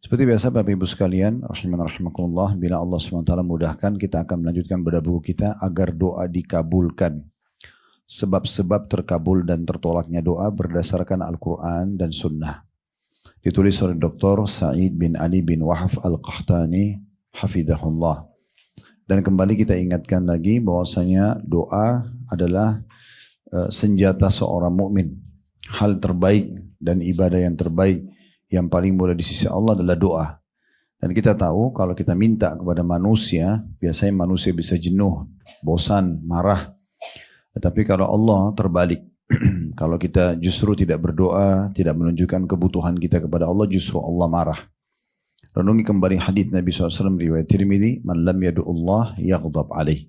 Seperti biasa Bapak Ibu sekalian, rahimakumullah, bila Allah SWT mudahkan, kita akan melanjutkan pada buku kita agar doa dikabulkan. Sebab-sebab terkabul dan tertolaknya doa berdasarkan Al-Quran dan Sunnah. Ditulis oleh Dr. Sa'id bin Ali bin Wahaf Al-Qahtani, hafidhahullah. Dan kembali kita ingatkan lagi bahwasanya doa adalah senjata seorang mukmin. Hal terbaik dan ibadah yang terbaik yang paling mulia di sisi Allah adalah doa. Dan kita tahu kalau kita minta kepada manusia, biasanya manusia bisa jenuh, bosan, marah. Tetapi kalau Allah terbalik, kalau kita justru tidak berdoa, tidak menunjukkan kebutuhan kita kepada Allah, justru Allah marah. Renungi kembali hadits Nabi SAW riwayat Tirmidzi, man lam yadu'ullah yaghdab alaih.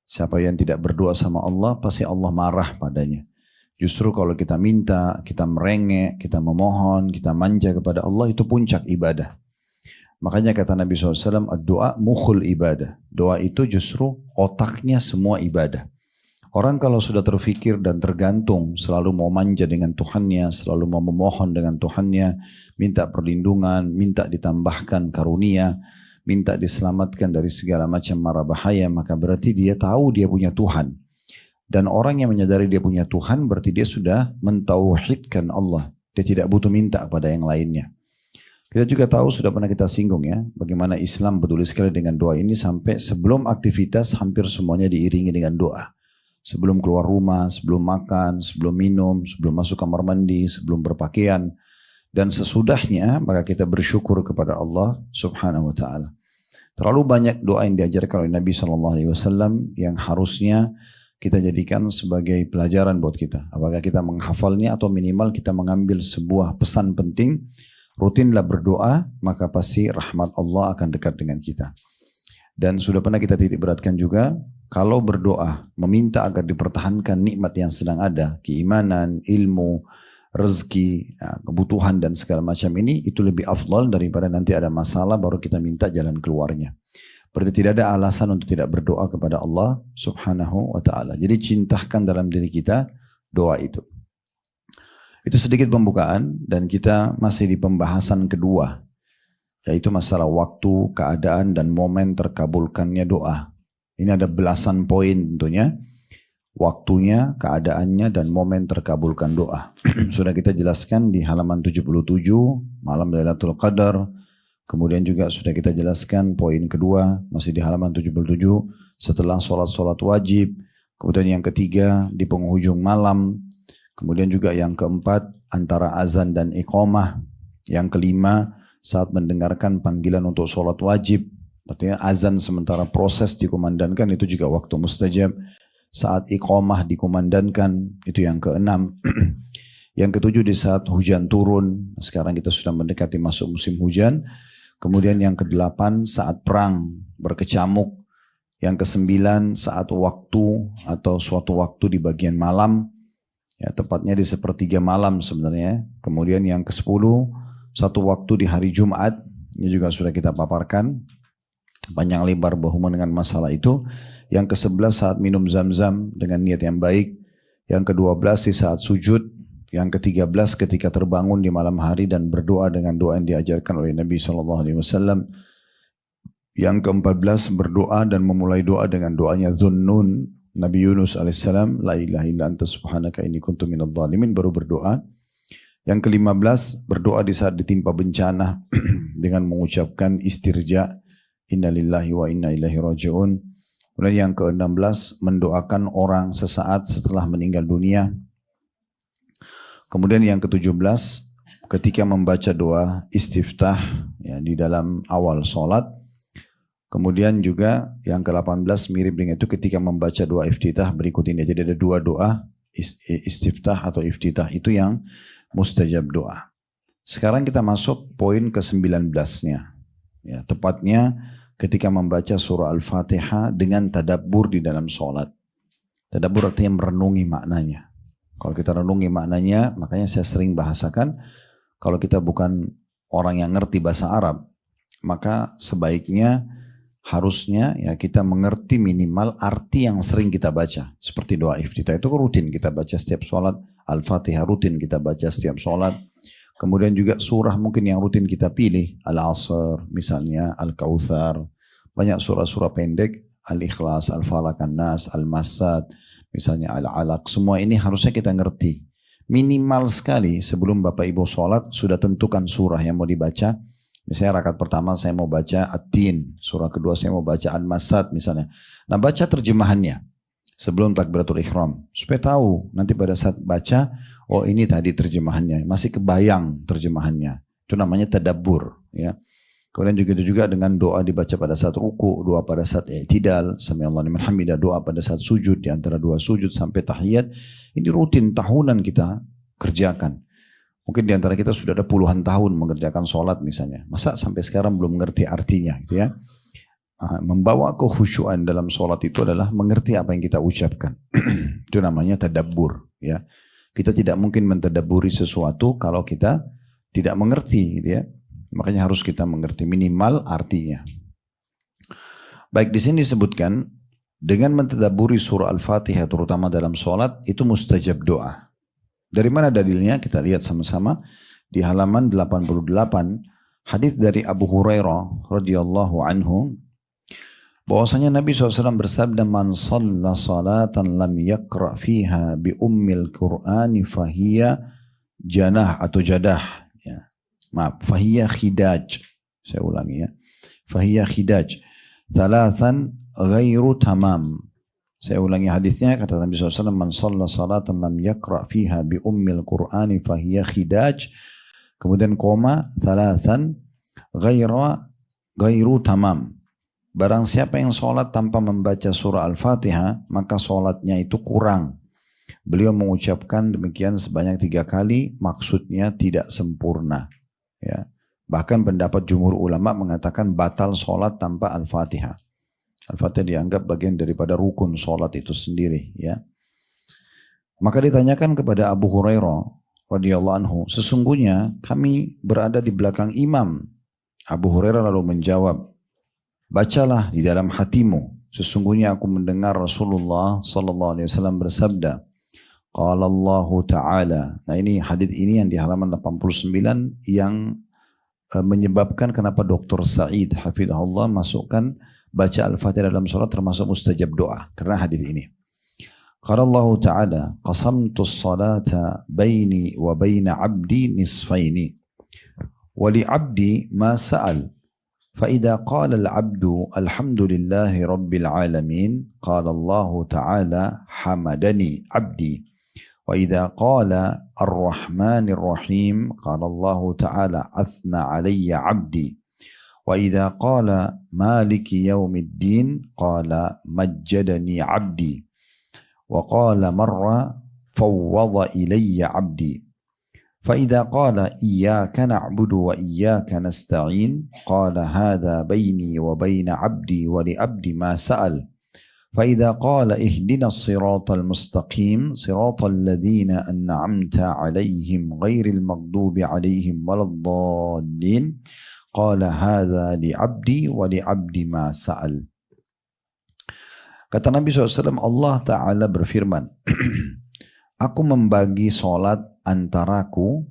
Siapa yang tidak berdoa sama Allah, pasti Allah marah padanya. Justru kalau kita minta, kita merengek, kita memohon, kita manja kepada Allah, itu puncak ibadah. Makanya kata Nabi SAW, doa mukhul ibadah. Doa itu justru otaknya semua ibadah. Orang kalau sudah terfikir dan tergantung, selalu mau manja dengan Tuhannya, selalu mau memohon dengan Tuhannya, minta perlindungan, minta ditambahkan karunia, minta diselamatkan dari segala macam mara bahaya, maka berarti dia tahu dia punya Tuhan. Dan orang yang menyadari dia punya Tuhan berarti dia sudah mentauhidkan Allah. Dia tidak butuh minta kepada yang lainnya. Kita juga tahu, sudah pernah kita singgung ya, bagaimana Islam peduli sekali dengan doa ini sampai sebelum aktivitas hampir semuanya diiringi dengan doa. Sebelum keluar rumah, sebelum makan, sebelum minum, sebelum masuk kamar mandi, sebelum berpakaian. Dan sesudahnya maka kita bersyukur kepada Allah subhanahu wa ta'ala. Terlalu banyak doa yang diajarkan oleh Nabi SAW yang harusnya kita jadikan sebagai pelajaran buat kita. Apakah kita menghafalnya atau minimal kita mengambil sebuah pesan penting. Rutinlah berdoa, maka pasti rahmat Allah akan dekat dengan kita. Dan sudah pernah kita titik beratkan juga, kalau berdoa, meminta agar dipertahankan nikmat yang sedang ada, keimanan, ilmu, rezeki, kebutuhan dan segala macam ini, itu lebih afdal daripada nanti ada masalah baru kita minta jalan keluarnya. Berarti tidak ada alasan untuk tidak berdoa kepada Allah subhanahu wa ta'ala. Jadi cintakan dalam diri kita doa itu. Itu sedikit pembukaan dan kita masih di pembahasan kedua. Yaitu masalah waktu, keadaan dan momen terkabulkannya doa. Ini ada belasan poin tentunya. Waktunya, keadaannya dan momen terkabulkan doa. Sudah kita jelaskan di halaman 77, malam Lailatul Qadar. Kemudian juga sudah kita jelaskan poin kedua, masih di halaman 77, setelah sholat-sholat wajib. Kemudian yang ketiga, di penghujung malam. Kemudian juga yang keempat, antara azan dan iqamah. Yang kelima, saat mendengarkan panggilan untuk sholat wajib. Artinya azan sementara proses dikumandangkan, itu juga waktu mustajab. Saat iqamah dikumandangkan, itu yang keenam. Yang ketujuh, di saat hujan turun. Sekarang kita sudah mendekati masuk musim hujan. Kemudian yang kedelapan, saat perang berkecamuk. Yang kesembilan, saat waktu atau suatu waktu di bagian malam. Ya, tepatnya di sepertiga malam sebenarnya. Kemudian yang kesepuluh, satu waktu di hari Jumat. Ini juga sudah kita paparkan. Panjang lebar berhubungan dengan masalah itu. Yang ke-11 saat minum zam-zam dengan niat yang baik. Yang ke-12 di saat sujud. Yang ke-13 ketika terbangun di malam hari dan berdoa dengan doa yang diajarkan oleh Nabi SAW. Yang ke-14 berdoa dan memulai doa dengan doanya Dhunnun Nabi Yunus AS. La ilaha illa anta subhanaka inni kuntu minadh dhalimin, baru berdoa. Yang ke-15 berdoa di saat ditimpa bencana dengan mengucapkan istirja. Inna lillahi wa inna ilaihi raji'un. Kemudian yang ke-16 mendoakan orang sesaat setelah meninggal dunia. Kemudian yang ke-17 ketika membaca doa istiftah ya, di dalam awal sholat. Kemudian juga yang ke-18 mirip dengan itu ketika membaca doa iftitah berikut ini. Jadi ada dua doa istiftah atau iftitah, itu yang mustajab doa. Sekarang kita masuk poin ke-19-nya. Ya, tepatnya ketika membaca surah Al-Fatihah dengan tadabbur di dalam sholat. Tadabbur artinya merenungi maknanya. Kalau kita renungi maknanya, makanya saya sering bahasakan, kalau kita bukan orang yang ngerti bahasa Arab, maka sebaiknya harusnya ya kita mengerti minimal arti yang sering kita baca. Seperti doa iftitah itu rutin kita baca setiap sholat, Al-Fatihah rutin kita baca setiap sholat. Kemudian juga surah mungkin yang rutin kita pilih, Al-Asr misalnya, Al-Kautsar. Banyak surah-surah pendek, Al-Ikhlas, Al-Falaq, An-Nas, Al-Masad, misalnya Al-Alaq. Semua ini harusnya kita ngerti. Minimal sekali sebelum Bapak Ibu sholat sudah tentukan surah yang mau dibaca. Misalnya rakaat pertama saya mau baca At-Tin, surah kedua saya mau baca Al-Masad misalnya. Nah baca terjemahannya sebelum takbiratul ihram. Supaya tahu nanti pada saat baca, oh ini tadi terjemahannya, masih kebayang terjemahannya. Itu namanya tadabbur. Ya. Kemudian juga dengan doa dibaca pada saat ruku, doa pada saat i'tidal, sami'allahu liman hamidah, doa pada saat sujud, di antara dua sujud sampai tahiyat. Ini rutin tahunan kita kerjakan. Mungkin di antara kita sudah ada puluhan tahun mengerjakan sholat misalnya. Masa sampai sekarang belum mengerti artinya gitu ya. Membawa kekhusyuan dalam sholat itu adalah mengerti apa yang kita ucapkan. Itu namanya tadabbur. Ya. Kita tidak mungkin mentadabburi sesuatu kalau kita tidak mengerti gitu ya. Makanya harus kita mengerti minimal artinya. Baik, di sini disebutkan dengan mentadabburi surah Al-Fatihah terutama dalam sholat itu mustajab doa. Dari mana dalilnya? Kita lihat sama-sama di halaman 88 hadis dari Abu Hurairah radhiyallahu anhu bahwasanya Nabi SAW bersabda, man shalla salatan lam yaqra fiha bi ummil Qur'ani fahiya janah atau jadah. Maaf, fahiya khidaj. Saya ulangi ya. Fahiya khidaj. Thalathan ghairu tamam. Saya ulangi hadisnya, kata Nabi SAW, man shalla salatan lam yaqra fiha bi ummil Qur'ani fahiya khidaj. Kemudian koma, thalathan ghairu tamam. Barang siapa yang sholat tanpa membaca surah Al-Fatihah, maka sholatnya itu kurang. Beliau mengucapkan demikian sebanyak 3 kali, maksudnya tidak sempurna. Ya. Bahkan pendapat jumhur ulama mengatakan batal sholat tanpa Al-Fatihah. Al-Fatihah dianggap bagian daripada rukun sholat itu sendiri. Ya. Maka ditanyakan kepada Abu Hurairah radhiyallahu anhu, sesungguhnya kami berada di belakang imam. Abu Hurairah lalu menjawab, bacalah di dalam hatimu. Sesungguhnya aku mendengar Rasulullah sallallahu alaihi wasallam bersabda, qala Allah Ta'ala. Nah ini hadis ini yang di halaman 89 yang menyebabkan kenapa Dr. Said hafizahullah masukkan baca Al-Fatihah dalam sholat termasuk mustajab doa. Karena hadis ini. Qala Allah Ta'ala, qasamtu as-salata baini wa baina abdi nisfaini. Wa li abdi ma sa'al. فإذا قال العبد الحمد لله رب العالمين قال الله تعالى حمدني عبدي وإذا قال الرحمن الرحيم قال الله تعالى أثنى علي عبدي وإذا قال مالك يوم الدين قال مجدني عبدي وقال مرة فوض إلي عبدي فإذا قال إياك نعبد وإياك نستعين قال هذا بيني وبين عبدي ولعبدي ما سأل فإذا قال اهدنا الصراط المستقيم صراط الذين أنعمت عليهم غير المغضوب عليهم ولا الضالين قال هذا لعبدي ولعبدي ما سأل. Kata Nabi SAW, Allah Ta'ala berfirman, aku membagi sholat antaraku,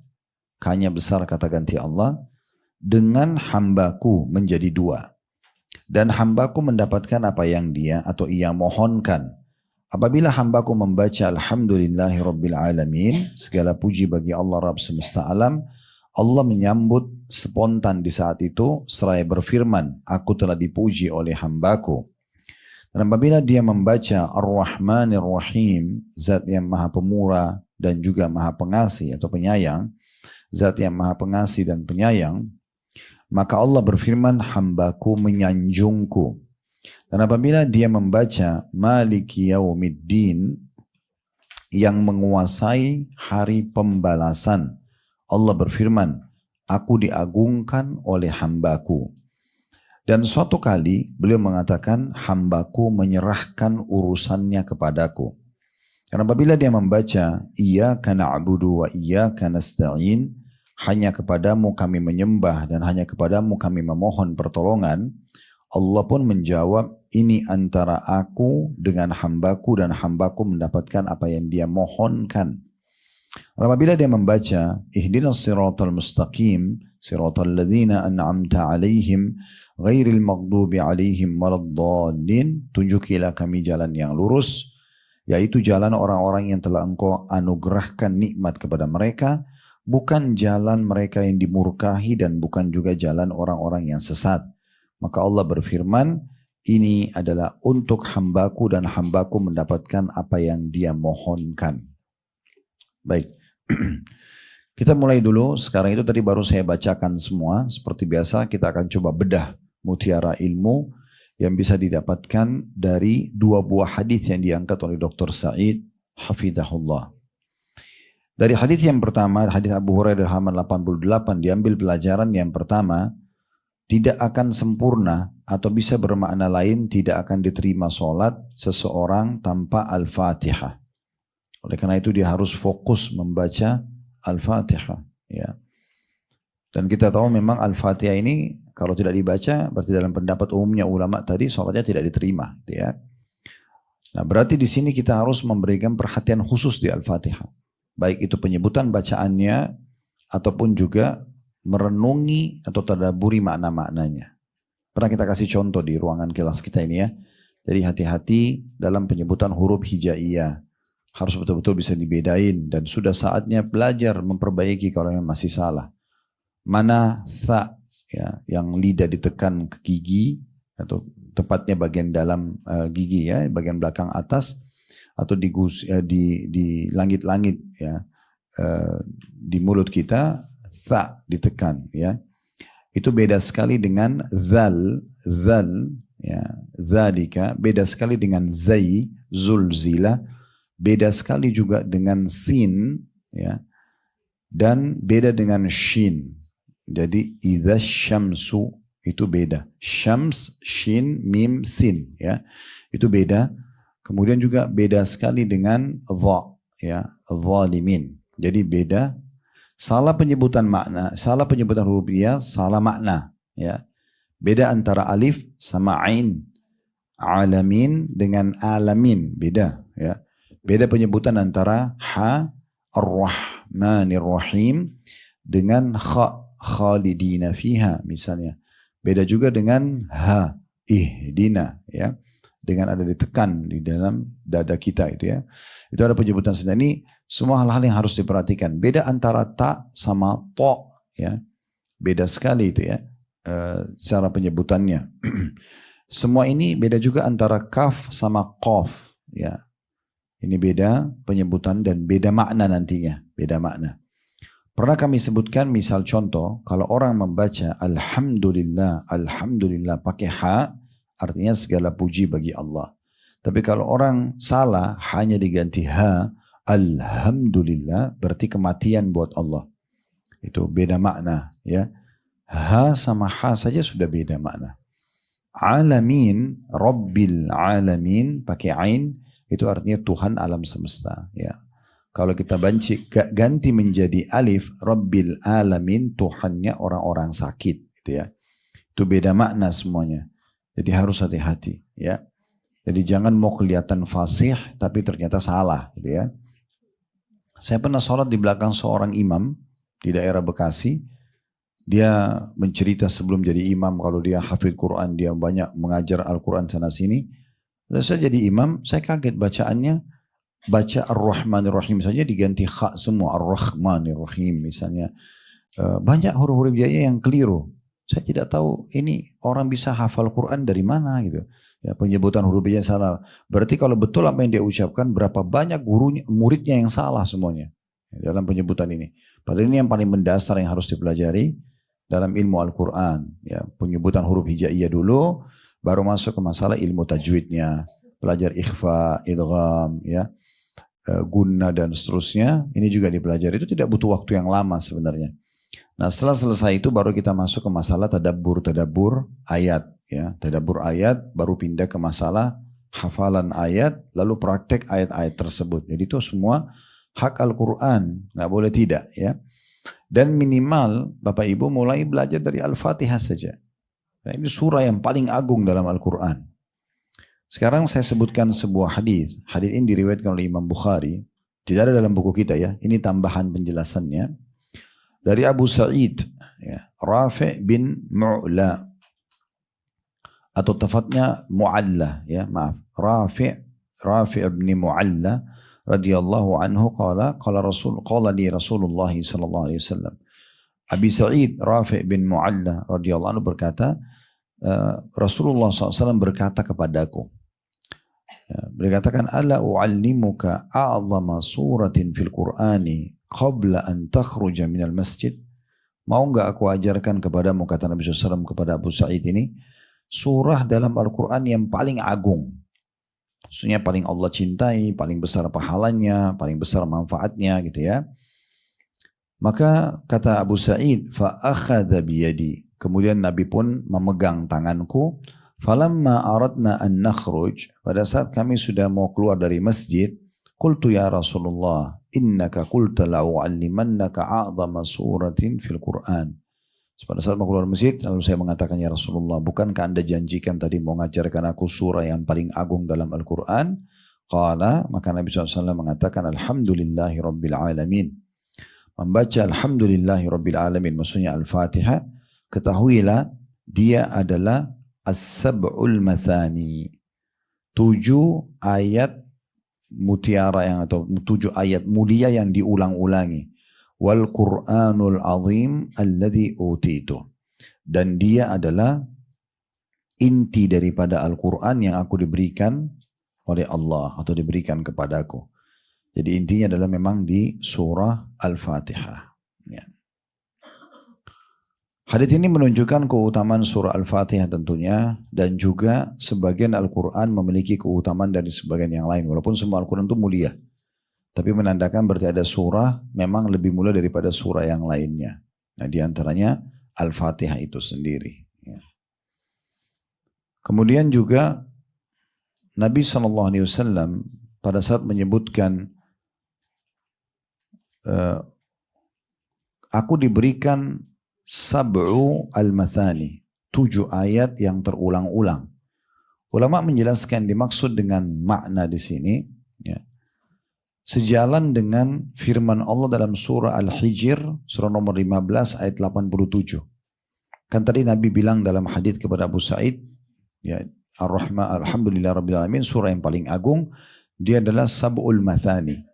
hanya besar kata ganti Allah, dengan hambaku menjadi 2. Dan hambaku mendapatkan apa yang dia atau ia mohonkan. Apabila hambaku membaca Alhamdulillahi Rabbil Alamin, segala puji bagi Allah Rabb semesta alam, Allah menyambut spontan di saat itu seraya berfirman, aku telah dipuji oleh hambaku. Dan apabila dia membaca Ar-Rahmanir Rahim, zat yang maha pemurah dan juga maha pengasih atau penyayang, zat yang maha pengasih dan penyayang, maka Allah berfirman, hambaku menyanjungku. Dan apabila dia membaca Maliki Yaumiddin, yang menguasai hari pembalasan, Allah berfirman, aku diagungkan oleh hambaku. Dan suatu kali beliau mengatakan, hambaku menyerahkan urusannya kepadaku. Dan apabila dia membaca, Iyyaka na'budu wa iyyaka nasta'in, hanya kepadamu kami menyembah dan hanya kepadamu kami memohon pertolongan, Allah pun menjawab, ini antara aku dengan hambaku dan hambaku mendapatkan apa yang dia mohonkan. Apabila dia membaca ihdinas siratal mustaqim siratal ladzina an'amta alaihim ghairil maghdubi alaihim waladdallin, tunjukilah kami jalan yang lurus, yaitu jalan orang-orang yang telah engkau anugerahkan nikmat kepada mereka, bukan jalan mereka yang dimurkahi dan bukan juga jalan orang-orang yang sesat. Maka Allah berfirman, ini adalah untuk hambaku dan hambaku mendapatkan apa yang dia mohonkan. Baik, kita mulai dulu. Sekarang itu tadi baru saya bacakan semua. Seperti biasa kita akan coba bedah mutiara ilmu yang bisa didapatkan dari dua buah hadis yang diangkat oleh Dr. Said Hafidahullah. Dari hadis yang pertama, hadis Abu Hurairah halaman 88, diambil pelajaran yang pertama, tidak akan sempurna atau bisa bermakna lain, tidak akan diterima sholat seseorang tanpa Al-Fatihah. Oleh karena itu dia harus fokus membaca Al-Fatihah. Ya. Dan kita tahu memang Al-Fatihah ini kalau tidak dibaca, berarti dalam pendapat umumnya ulama tadi sholatnya tidak diterima. Ya. Nah berarti di sini kita harus memberikan perhatian khusus di Al-Fatihah. Baik itu penyebutan bacaannya ataupun juga merenungi atau tadabburi makna-maknanya. Pernah kita kasih contoh di ruangan kelas kita ini ya. Jadi hati-hati dalam penyebutan huruf hijaiyah. Harus betul-betul bisa dibedain dan sudah saatnya belajar memperbaiki kalau yang masih salah. Mana tha ya, yang lidah ditekan ke gigi atau tepatnya bagian dalam gigi ya, bagian belakang atas atau di langit-langit ya, di mulut kita tha ditekan ya. Itu beda sekali dengan zal ya, zalika, beda sekali dengan zai, zulzila, beda sekali juga dengan sin ya, dan beda dengan shin. Jadi idza syamsu itu beda. Syams, shin, mim, sin ya. Itu beda. Kemudian juga beda sekali dengan dha ya, zalimin. Jadi beda. Salah penyebutan makna, salah penyebutan huruf dia, salah makna ya. Beda antara alif sama ain. Alamin dengan alamin beda ya. Beda penyebutan antara ha ar-rahmanir rahim dengan kha khalidina fiha misalnya. Beda juga dengan ha ihdina ya. Dengan ada ditekan di dalam dada kita itu ya. Itu ada penyebutan sendiri. Ini semua hal-hal yang harus diperhatikan. Beda antara ta sama to ya. Beda sekali itu ya. Secara penyebutannya. Semua ini beda juga antara kaf sama qaf ya. Ini beda penyebutan dan beda makna nantinya. Beda makna. Pernah kami sebutkan misal contoh. Kalau orang membaca Alhamdulillah. Alhamdulillah pakai ha. Artinya segala puji bagi Allah. Tapi kalau orang salah hanya diganti ha. Alhamdulillah. Berarti kematian buat Allah. Itu beda makna. Ya. Ha sama ha saja sudah beda makna. Alamin. Rabbil alamin. Pakai ain. Itu artinya Tuhan alam semesta. Ya. Kalau kita ganti menjadi alif, Rabbil alamin, Tuhannya orang-orang sakit. Gitu ya. Itu beda makna semuanya. Jadi harus hati-hati. Ya. Jadi jangan mau kelihatan fasih, tapi ternyata salah. Gitu ya. Saya pernah sholat di belakang seorang imam di daerah Bekasi. Dia mencerita sebelum jadi imam, kalau dia hafidh Quran, dia banyak mengajar Al-Quran sana sini. Lalu saya jadi imam, saya kaget bacaannya, baca Ar-Rahmanir Rahim saja diganti kha semua, Ar-Rahmanir Rahim misalnya. Banyak huruf-huruf hijaiyah yang keliru. Saya tidak tahu ini orang bisa hafal Quran dari mana gitu. Ya, penyebutan huruf hijaiyah salah. Berarti kalau betul apa yang dia ucapkan, berapa banyak gurunya, muridnya yang salah semuanya dalam penyebutan ini. Padahal ini yang paling mendasar yang harus dipelajari dalam ilmu Al-Quran. Ya, penyebutan huruf hijaiyah dulu, baru masuk ke masalah ilmu tajwidnya, belajar ikhfa, idgham, ya, gunna dan seterusnya. Ini juga dipelajari. Itu tidak butuh waktu yang lama sebenarnya. Nah setelah selesai itu baru kita masuk ke masalah tadabbur ayat, ya, tadabbur ayat, baru pindah ke masalah hafalan ayat, lalu praktek ayat-ayat tersebut. Jadi itu semua hak Al-Quran, nggak boleh tidak, ya. Dan minimal Bapak Ibu mulai belajar dari Al-Fatihah saja. Nah, ini surah yang paling agung dalam Al-Quran. Sekarang saya sebutkan sebuah hadis. Hadis ini diriwayatkan oleh Imam Bukhari. Tidak ada dalam buku kita ya. Ini tambahan penjelasannya. Dari Abu Sa'id, ya, Rafi' bin Mu'la. Atau tepatnya Mu'alla, ya, maaf. Rafi' bin Mu'alla radhiyallahu anhu qala li Rasulullah sallallahu alaihi wasallam. Abi Sa'id Rafi' bin Mu'alla radhiyallahu anhu berkata, Rasulullah SAW berkata kepadaku, beliau katakan, ala u'allimuka a'zama suratin fil Qur'ani qabla an takhruja minal masjid. Mau enggak aku ajarkan kepadamu, kata Nabi SAW kepada Abu Sa'id ini, surah dalam Al-Quran yang paling agung. Maksudnya paling Allah cintai, paling besar pahalanya, paling besar manfaatnya gitu ya. Maka kata Abu Sa'id, fa'akhadha biyadi. Kemudian Nabi pun memegang tanganku. Falamma aradna an nakhruj. Pada saat kami sudah mau keluar dari masjid. Qultu ya Rasulullah, innaka qulta la'u'allimannaka a'zama suratin fil Qur'an. Pada saat mau keluar masjid, lalu saya mengatakan, ya Rasulullah, bukankah anda janjikan tadi mau mengajarkan aku surah yang paling agung dalam Al-Quran? Qala, maka Nabi SAW mengatakan, alhamdulillahi rabbil alamin. Membaca alhamdulillahi rabbil alamin, maksudnya Al-Fatihah, ketahuilah dia adalah as-sab'ul mathani. 7 ayat mutiara yang atau 7 ayat mulia yang diulang-ulangi. Wal Qur'anul azim alladhi utitu. Dan dia adalah inti daripada Al-Quran yang aku diberikan oleh Allah atau diberikan kepadaku. Jadi intinya adalah memang di surah Al-Fatihah. Ya. Hadits ini menunjukkan keutamaan surah Al-Fatihah tentunya, dan juga sebagian Al-Quran memiliki keutamaan dari sebagian yang lain. Walaupun semua Al-Quran itu mulia, tapi menandakan berarti ada surah memang lebih mulia daripada surah yang lainnya. Nah, diantaranya Al-Fatihah itu sendiri. Ya. Kemudian juga Nabi SAW pada saat menyebutkan aku diberikan sab'u al-mathani, 7 ayat yang terulang-ulang. Ulama menjelaskan dimaksud dengan makna di sini, ya, sejalan dengan firman Allah dalam surah Al-Hijr, surah nomor 15 ayat 87. Kan tadi Nabi bilang dalam hadits kepada Abu Sa'id, ya, Ar-Rahman, alhamdulillah rabbil alamin, surah yang paling agung, dia adalah sab'ul mathani.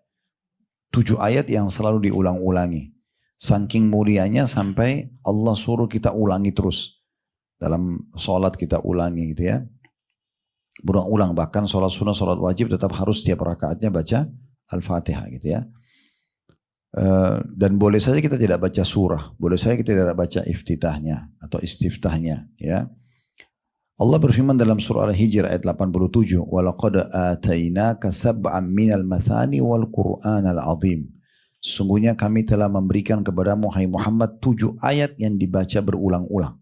7 ayat yang selalu diulang-ulangi. Saking mulianya sampai Allah suruh kita ulangi terus. Dalam sholat kita ulangi gitu ya. Berulang-ulang, bahkan sholat sunnah, sholat wajib tetap harus setiap rakaatnya baca Al-Fatihah gitu ya. Dan boleh saja kita tidak baca surah, boleh saja kita tidak baca iftitahnya atau istiftahnya ya. Allah berfirman dalam surah Al-Hijr ayat 87, "Walaqad atainaka sab'an minal mathani wal Qur'anal azim." Sesungguhnya kami telah memberikan kepadamu hai Muhammad 7 ayat yang dibaca berulang-ulang.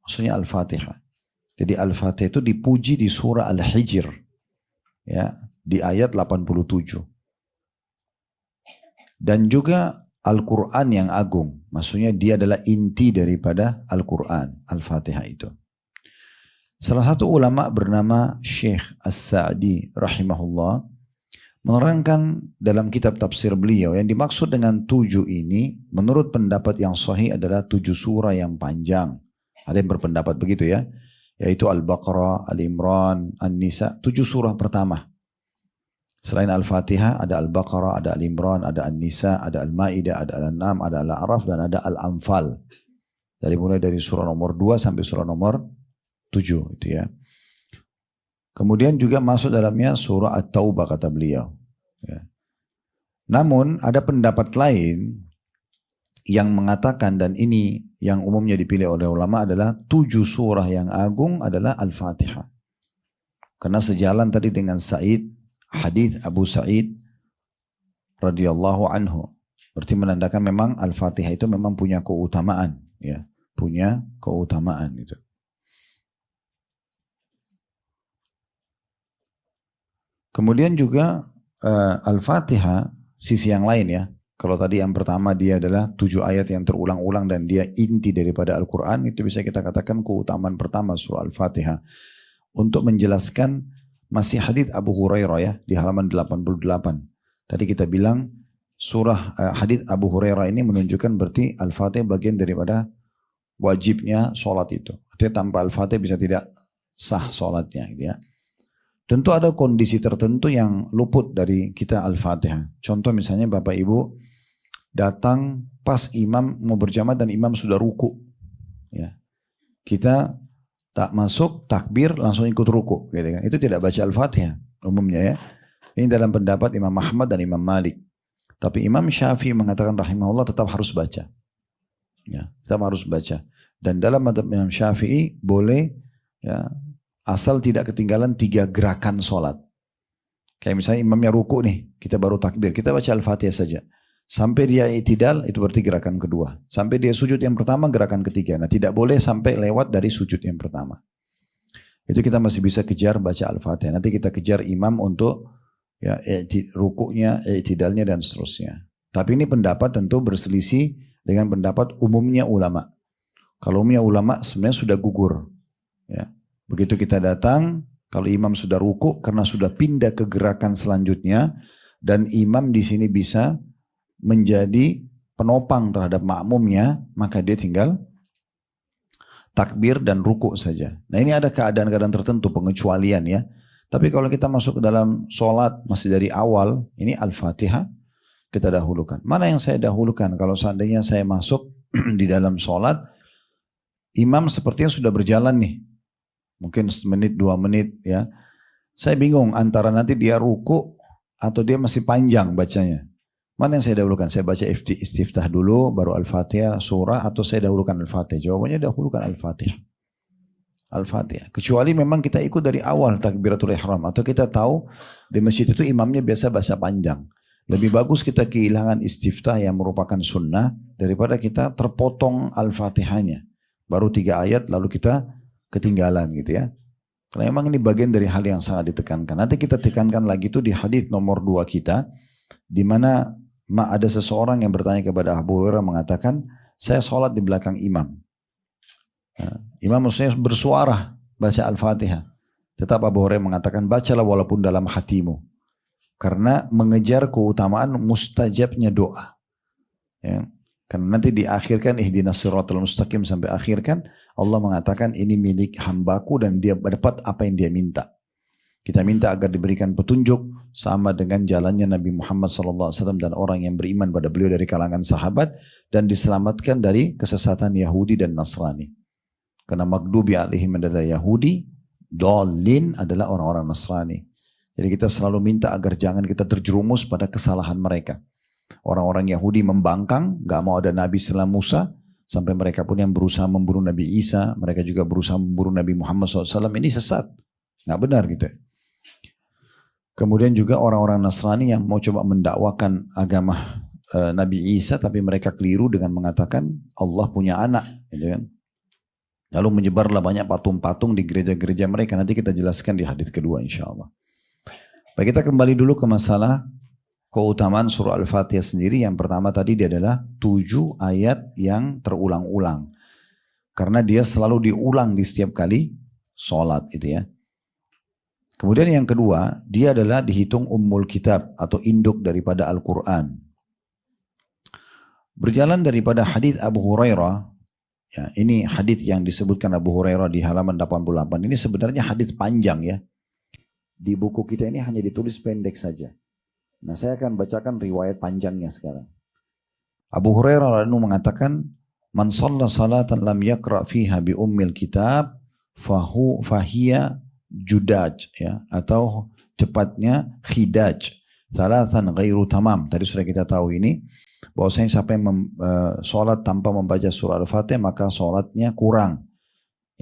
Maksudnya Al-Fatihah. Jadi Al-Fatihah itu dipuji di surah Al-Hijr ya, di ayat 87. Dan juga Al-Quran yang agung. Maksudnya dia adalah inti daripada Al-Quran, Al-Fatihah itu. Salah satu ulama bernama Syekh As-Sa'di rahimahullah menerangkan dalam kitab tafsir beliau yang dimaksud dengan 7 ini menurut pendapat yang sahih adalah 7 surah yang panjang. Ada yang berpendapat begitu ya. Yaitu Al-Baqarah, Al-Imran, An-Nisa, 7 surah pertama. Selain Al-Fatihah ada Al-Baqarah, ada Al-Imran, ada An-Nisa, ada Al-Ma'idah, ada Al-An'am, ada Al-A'raf, dan ada Al-Anfal. Mulai dari surah nomor 2 sampai surah nomor 7 itu ya. Kemudian juga masuk dalamnya surah At-Taubah kata beliau. Ya. Namun ada pendapat lain yang mengatakan, dan ini yang umumnya dipilih oleh ulama adalah 7 surah yang agung adalah Al-Fatihah. Karena sejalan tadi dengan hadis Abu Sa'id radhiyallahu anhu. Berarti menandakan memang Al-Fatihah itu memang punya keutamaan, ya, punya keutamaan itu. Kemudian juga Al-Fatihah sisi yang lain ya. Kalau tadi yang pertama dia adalah 7 ayat yang terulang-ulang dan dia inti daripada Al-Quran, itu bisa kita katakan keutamaan pertama surah Al-Fatihah. Untuk menjelaskan masih hadits Abu Hurairah ya di halaman 88. Tadi kita bilang hadits Abu Hurairah ini menunjukkan berarti Al-Fatihah bagian daripada wajibnya sholat itu. Artinya tanpa Al-Fatihah bisa tidak sah sholatnya gitu ya. Tentu ada kondisi tertentu yang luput dari kita Al-Fatihah. Contoh misalnya Bapak Ibu datang pas imam mau berjamaah dan imam sudah ruku. Ya. Kita tak masuk takbir langsung ikut ruku gitu kan. Itu tidak baca Al-Fatihah umumnya ya. Ini dalam pendapat Imam Ahmad dan Imam Malik. Tapi Imam Syafi'i mengatakan rahimahullah tetap harus baca. Ya, tetap harus baca. Dan dalam madhab Imam Syafi'i boleh ya, asal tidak ketinggalan 3 gerakan sholat. Kayak misalnya imamnya ruku nih, kita baru takbir, kita baca Al-Fatihah saja. Sampai dia i'tidal, itu berarti gerakan kedua. Sampai dia sujud yang pertama, gerakan ketiga. Nah tidak boleh sampai lewat dari sujud yang pertama. Itu kita masih bisa kejar baca Al-Fatihah. Nanti kita kejar imam untuk ya, rukuknya, i'tidalnya dan seterusnya. Tapi ini pendapat tentu berselisih dengan pendapat umumnya ulama. Kalau umumnya ulama sebenarnya sudah gugur. Ya. Begitu kita datang, kalau imam sudah ruku karena sudah pindah ke gerakan selanjutnya dan imam di sini bisa menjadi penopang terhadap makmumnya, maka dia tinggal takbir dan ruku saja. Nah ini ada keadaan-keadaan tertentu pengecualian ya. Tapi kalau kita masuk ke dalam sholat masih dari awal, ini Al-Fatihah kita dahulukan. Mana yang saya dahulukan? Kalau seandainya saya masuk di dalam sholat, imam sepertinya sudah berjalan nih. Mungkin semenit, 2 menit ya. Saya bingung antara nanti dia ruku atau dia masih panjang bacanya. Mana yang saya dahulukan? Saya baca istiftah dulu, baru Al-Fatihah, surah, atau saya dahulukan Al-Fatihah? Jawabannya dahulukan Al-Fatihah. Al-Fatihah. Kecuali memang kita ikut dari awal takbiratul ihram. Atau kita tahu di masjid itu imamnya biasa baca panjang. Lebih bagus kita kehilangan istiftah yang merupakan sunnah daripada kita terpotong Al-Fatihahnya. Baru 3 ayat lalu kita ketinggalan gitu ya. Karena memang ini bagian dari hal yang sangat ditekankan. Nanti kita tekankan lagi itu di hadis nomor 2 kita. Di mana ada seseorang yang bertanya kepada Abu Hurairah mengatakan, saya sholat di belakang imam. Imam maksudnya bersuara baca Al-Fatihah. Tetap Abu Hurairah mengatakan, bacalah walaupun dalam hatimu. Karena mengejar keutamaan mustajabnya doa. Ya. Karena nanti diakhirkan ihdinas siratal mustaqim sampai akhir kan Allah mengatakan ini milik hambaku dan dia dapat apa yang dia minta. Kita minta agar diberikan petunjuk sama dengan jalannya Nabi Muhammad SAW dan orang yang beriman pada beliau dari kalangan sahabat dan diselamatkan dari kesesatan Yahudi dan Nasrani. Karena maghdubi alaihim adalah Yahudi, dhalin adalah orang-orang Nasrani. Jadi kita selalu minta agar jangan kita terjerumus pada kesalahan mereka. Orang-orang Yahudi membangkang, gak mau ada Nabi setelah Musa, sampai mereka pun yang berusaha membunuh Nabi Isa, mereka juga berusaha membunuh Nabi Muhammad SAW, ini sesat. Gak benar gitu. Kemudian juga orang-orang Nasrani yang mau coba mendakwakan agama Nabi Isa, tapi mereka keliru dengan mengatakan Allah punya anak. Gitu kan? Lalu menyebarlah banyak patung-patung di gereja-gereja mereka. Nanti kita jelaskan di hadis kedua insya Allah. Baik, kita kembali dulu ke masalah keutamaan surah Al-Fatihah sendiri. Yang pertama tadi dia adalah 7 ayat yang terulang-ulang. Karena dia selalu diulang di setiap kali sholat itu ya. Kemudian yang kedua, dia adalah dihitung ummul kitab atau induk daripada Al-Quran. Berjalan daripada hadis Abu Hurairah, ya, ini hadis yang disebutkan Abu Hurairah di halaman 88. Ini sebenarnya hadis panjang ya. Di buku kita ini hanya ditulis pendek saja. Nah saya akan bacakan riwayat panjangnya sekarang. Abu Hurairah radhiyallahu mengatakan, "Man shalla salatan lam yaqra fiha bi ummil kitab fahiya judaj," ya, atau cepatnya khidaj, thalathan ghairu tamam. Tadi sudah kita tahu ini bahwasanya siapa yang sholat tanpa membaca surah Al-Fatihah maka sholatnya kurang.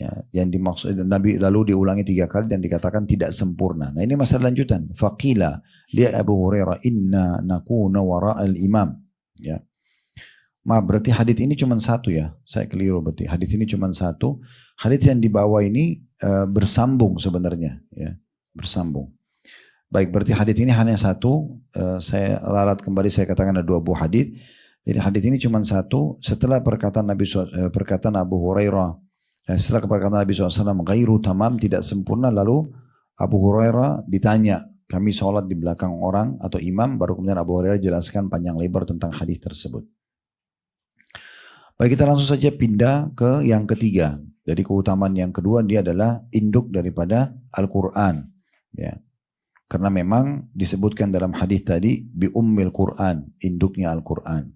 Ya, yang dimaksud Nabi lalu diulangi 3 kali dan dikatakan tidak sempurna. Nah ini masalah lanjutan. Faqila dia Abu Hurairah inna nakuna wara'al imam. Ya. Maaf berarti hadis ini cuma satu ya. Saya keliru berarti. Hadis ini cuma satu. Hadis yang dibawa ini bersambung sebenarnya. Ya, bersambung. Baik berarti hadis ini hanya satu. Saya ralat kembali saya katakan ada 2 buah hadis. Jadi hadis ini cuma satu. Setelah perkataan Abu Hurairah. Setelah perkataan Nabi SAW ghairu tamam tidak sempurna lalu Abu Hurairah ditanya Kami sholat di belakang orang atau imam, baru kemudian Abu Hurairah jelaskan panjang lebar tentang hadis tersebut. Baik, kita langsung saja pindah ke yang ketiga. Jadi keutamaan yang kedua, dia adalah induk daripada Al-Quran. Ya. Karena memang disebutkan dalam hadis tadi, bi ummil Quran, induknya Al-Quran.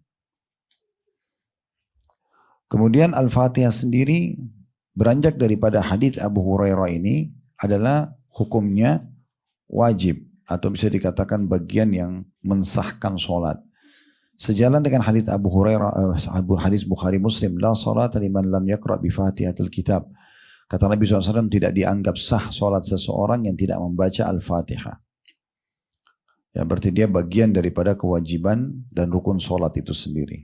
Kemudian Al-Fatihah sendiri beranjak daripada hadis Abu Hurairah ini adalah hukumnya wajib atau bisa dikatakan bagian yang mensahkan sholat. Sejalan dengan hadis Abu Hurairah, hadis Bukhari Muslim, la salata liman lam yaqra bi Fatihatil Kitab. Kata Nabi SAW, tidak dianggap sah sholat seseorang yang tidak membaca Al-Fatihah. Ya, berarti dia bagian daripada kewajiban dan rukun sholat itu sendiri.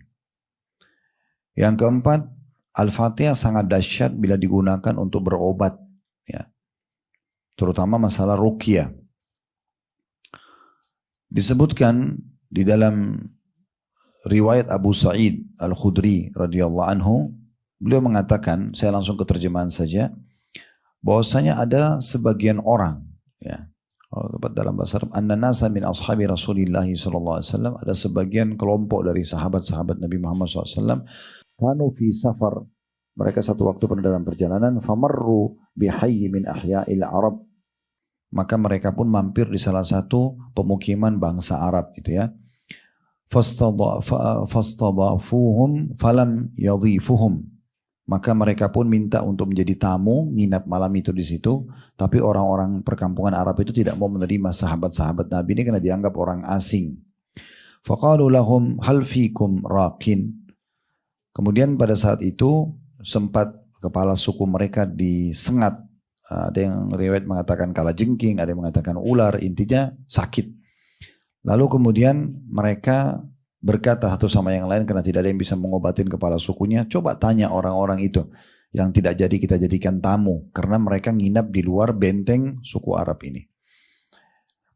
Yang keempat, Al-Fatihah sangat dahsyat bila digunakan untuk berobat, ya. Terutama masalah ruqyah. Disebutkan di dalam riwayat Abu Sa'id Al-Khudri radhiyallahu anhu, beliau mengatakan, saya langsung ke terjemahan saja, bahwasanya ada sebagian orang, ya, dalam bahasa Arab, anna nasa min ashabi Rasulillah sallallahu alaihi wasallam, ada sebagian kelompok dari sahabat-sahabat Nabi Muhammad SAW, kanu fi safar, mereka satu waktu pada dalam perjalanan, famarru bihayy min ahya'il Arab, maka mereka pun mampir di salah satu pemukiman bangsa Arab, gitu ya. Fastadafuhum falam yadhifuhum, maka mereka pun minta untuk menjadi tamu, nginap malam itu di situ, tapi orang-orang perkampungan Arab itu tidak mau menerima sahabat-sahabat Nabi ini karena dianggap orang asing. Faqalu lahum hal fikum raqin, kemudian pada saat itu sempat kepala suku mereka disengat. Ada yang riwayat mengatakan kalajengking, ada yang mengatakan ular, intinya sakit. Lalu kemudian mereka berkata satu sama yang lain karena tidak ada yang bisa mengobatin kepala sukunya, coba tanya orang-orang itu yang tidak jadi kita jadikan tamu karena mereka nginap di luar benteng suku Arab ini.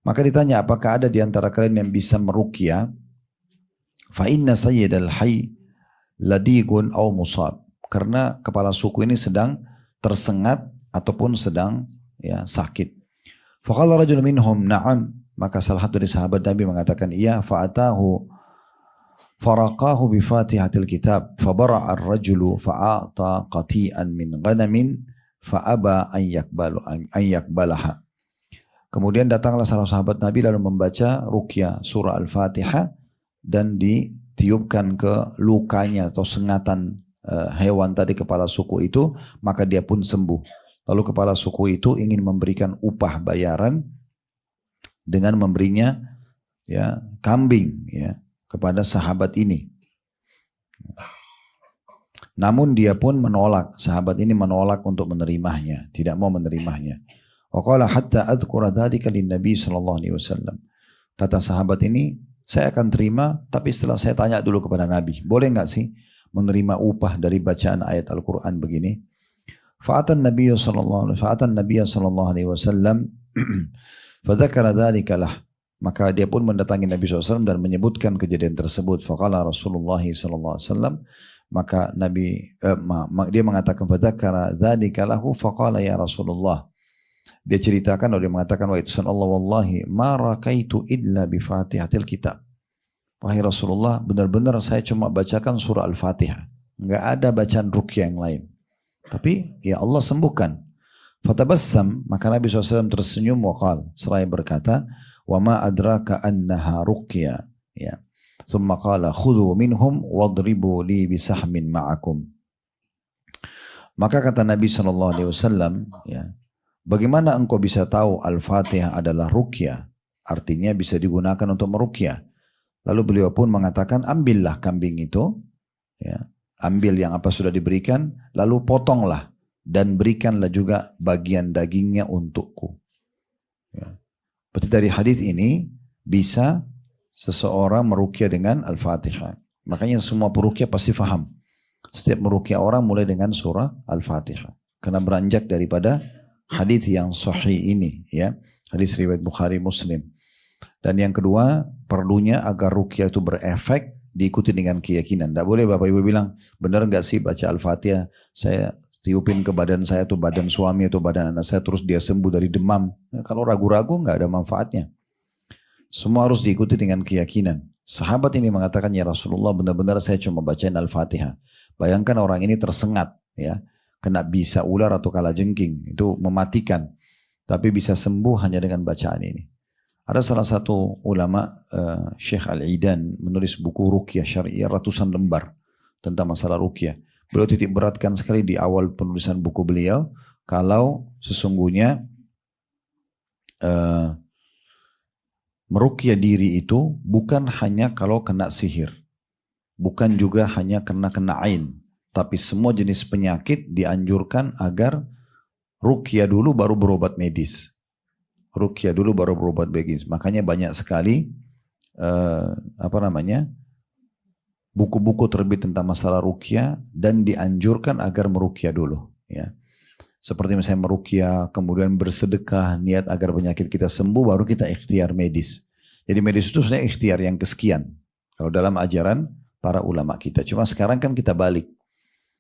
Maka ditanya, apakah ada di antara kalian yang bisa meruqyah? Fa inna sayyidal hayy ladigun aw musab, karena kepala suku ini sedang tersengat ataupun sedang, ya, sakit. Faqala rajul minhum na'am, maka salah satu dari sahabat Nabi mengatakan iya. Fa'atahu faraqahu bi Fatihatil Kitab fabara'a ar-rajulu fa'ata qati'an min ghanamin fa'aba an yakbalaha. Kemudian datanglah salah sahabat Nabi lalu membaca ruqyah surah Al-Fatihah dan ditiupkan ke lukanya atau sengatan hewan tadi kepala suku itu, maka dia pun sembuh. Lalu kepala suku itu ingin memberikan upah bayaran dengan memberinya, ya, kambing, ya, kepada sahabat ini. Namun dia pun menolak, sahabat ini menolak untuk menerimanya, tidak mau menerimanya. Wa qala hatta adhkura dzalika lin-nabi sallallahu alaihi wasallam. Kata sahabat ini, saya akan terima tapi setelah saya tanya dulu kepada Nabi, boleh enggak sih menerima upah dari bacaan ayat Al-Qur'an begini? Fa'atan Nabi sallallahu alaihi wasallam fadzakara dzalika lah, maka dia pun mendatangi Nabi SAW dan menyebutkan kejadian tersebut. Faqala Rasulullah sallallahu alaihi wasallam, maka Nabi dia mengatakan fadzakara dzalika lahu faqala ya Rasulullah, dia ceritakan, lalu dia mengatakan, wa itusan Allah wallahi ma rakaitu illa bi Fatihatil Kitab, wahai Rasulullah, benar-benar saya cuma bacakan surah Al-Fatihah, enggak ada bacaan ruqyah yang lain, tapi ya Allah sembuhkan. Fatabassam, maka Nabi SAW tersenyum, waqal, seraya berkata, wa ma adraka annaha ruqyah, ya. Thumma qala khudhu minhum wadribu li bisahmin ma'akum. Maka kata Nabi SAW, ya, bagaimana engkau bisa tahu Al-Fatihah adalah ruqyah? Artinya bisa digunakan untuk meruqyah. Lalu beliau pun mengatakan, ambillah kambing itu, ya, ambil yang apa sudah diberikan, lalu potonglah dan berikanlah juga bagian dagingnya untukku. Ya. Berarti dari hadis ini bisa seseorang meruqyah dengan Al-Fatihah. Makanya semua peruqyah pasti faham. Setiap meruqyah orang mulai dengan surah Al-Fatihah. Karena beranjak daripada hadis yang sahih ini, ya, hadis riwayat Bukhari Muslim. Dan yang kedua, perlunya agar ruqyah itu berefek diikuti dengan keyakinan. Tidak boleh Bapak Ibu bilang, benar nggak sih baca Al-Fatihah, saya tiupin ke badan saya atau badan suami atau badan anak saya terus dia sembuh dari demam. Nah, kalau ragu-ragu nggak ada manfaatnya. Semua harus diikuti dengan keyakinan. Sahabat ini mengatakan, ya Rasulullah, benar-benar saya cuma bacain Al-Fatihah. Bayangkan orang ini tersengat, ya, kena bisa ular atau kalajengking, itu mematikan. Tapi bisa sembuh hanya dengan bacaan ini. Ada salah satu ulama, Syekh Al-Idan, menulis buku Ruqyah Syariah ratusan lembar tentang masalah Ruqyah. Beliau titik beratkan sekali di awal penulisan buku beliau, kalau sesungguhnya meruqyah diri itu bukan hanya kalau kena sihir, bukan juga hanya kena ain, tapi semua jenis penyakit dianjurkan agar ruqyah dulu baru berobat medis. Ruqyah dulu baru berobat medis. Makanya banyak sekali buku-buku terbit tentang masalah ruqyah dan dianjurkan agar meruqyah dulu, ya. Seperti misalnya meruqyah, kemudian bersedekah, niat agar penyakit kita sembuh, baru kita ikhtiar medis. Jadi medis itu sebenarnya ikhtiar yang kesekian. Kalau dalam ajaran para ulama kita. Cuma sekarang kan kita balik.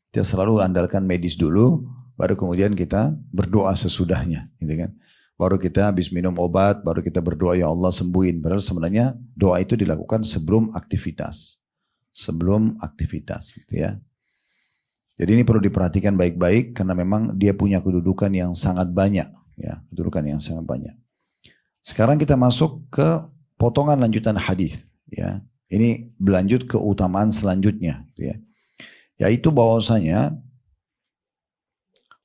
Kita selalu andalkan medis dulu, baru kemudian kita berdoa sesudahnya, gitu kan. Baru kita habis minum obat, baru kita berdoa, ya Allah sembuhin. Padahal sebenarnya doa itu dilakukan sebelum aktivitas. Sebelum aktivitas, gitu ya. Jadi ini perlu diperhatikan baik-baik karena memang dia punya kedudukan yang sangat banyak, ya, kedudukan yang sangat banyak. Sekarang kita masuk ke potongan lanjutan hadis, ya. Ini berlanjut ke keutamaan selanjutnya, ya. Yaitu bahwasanya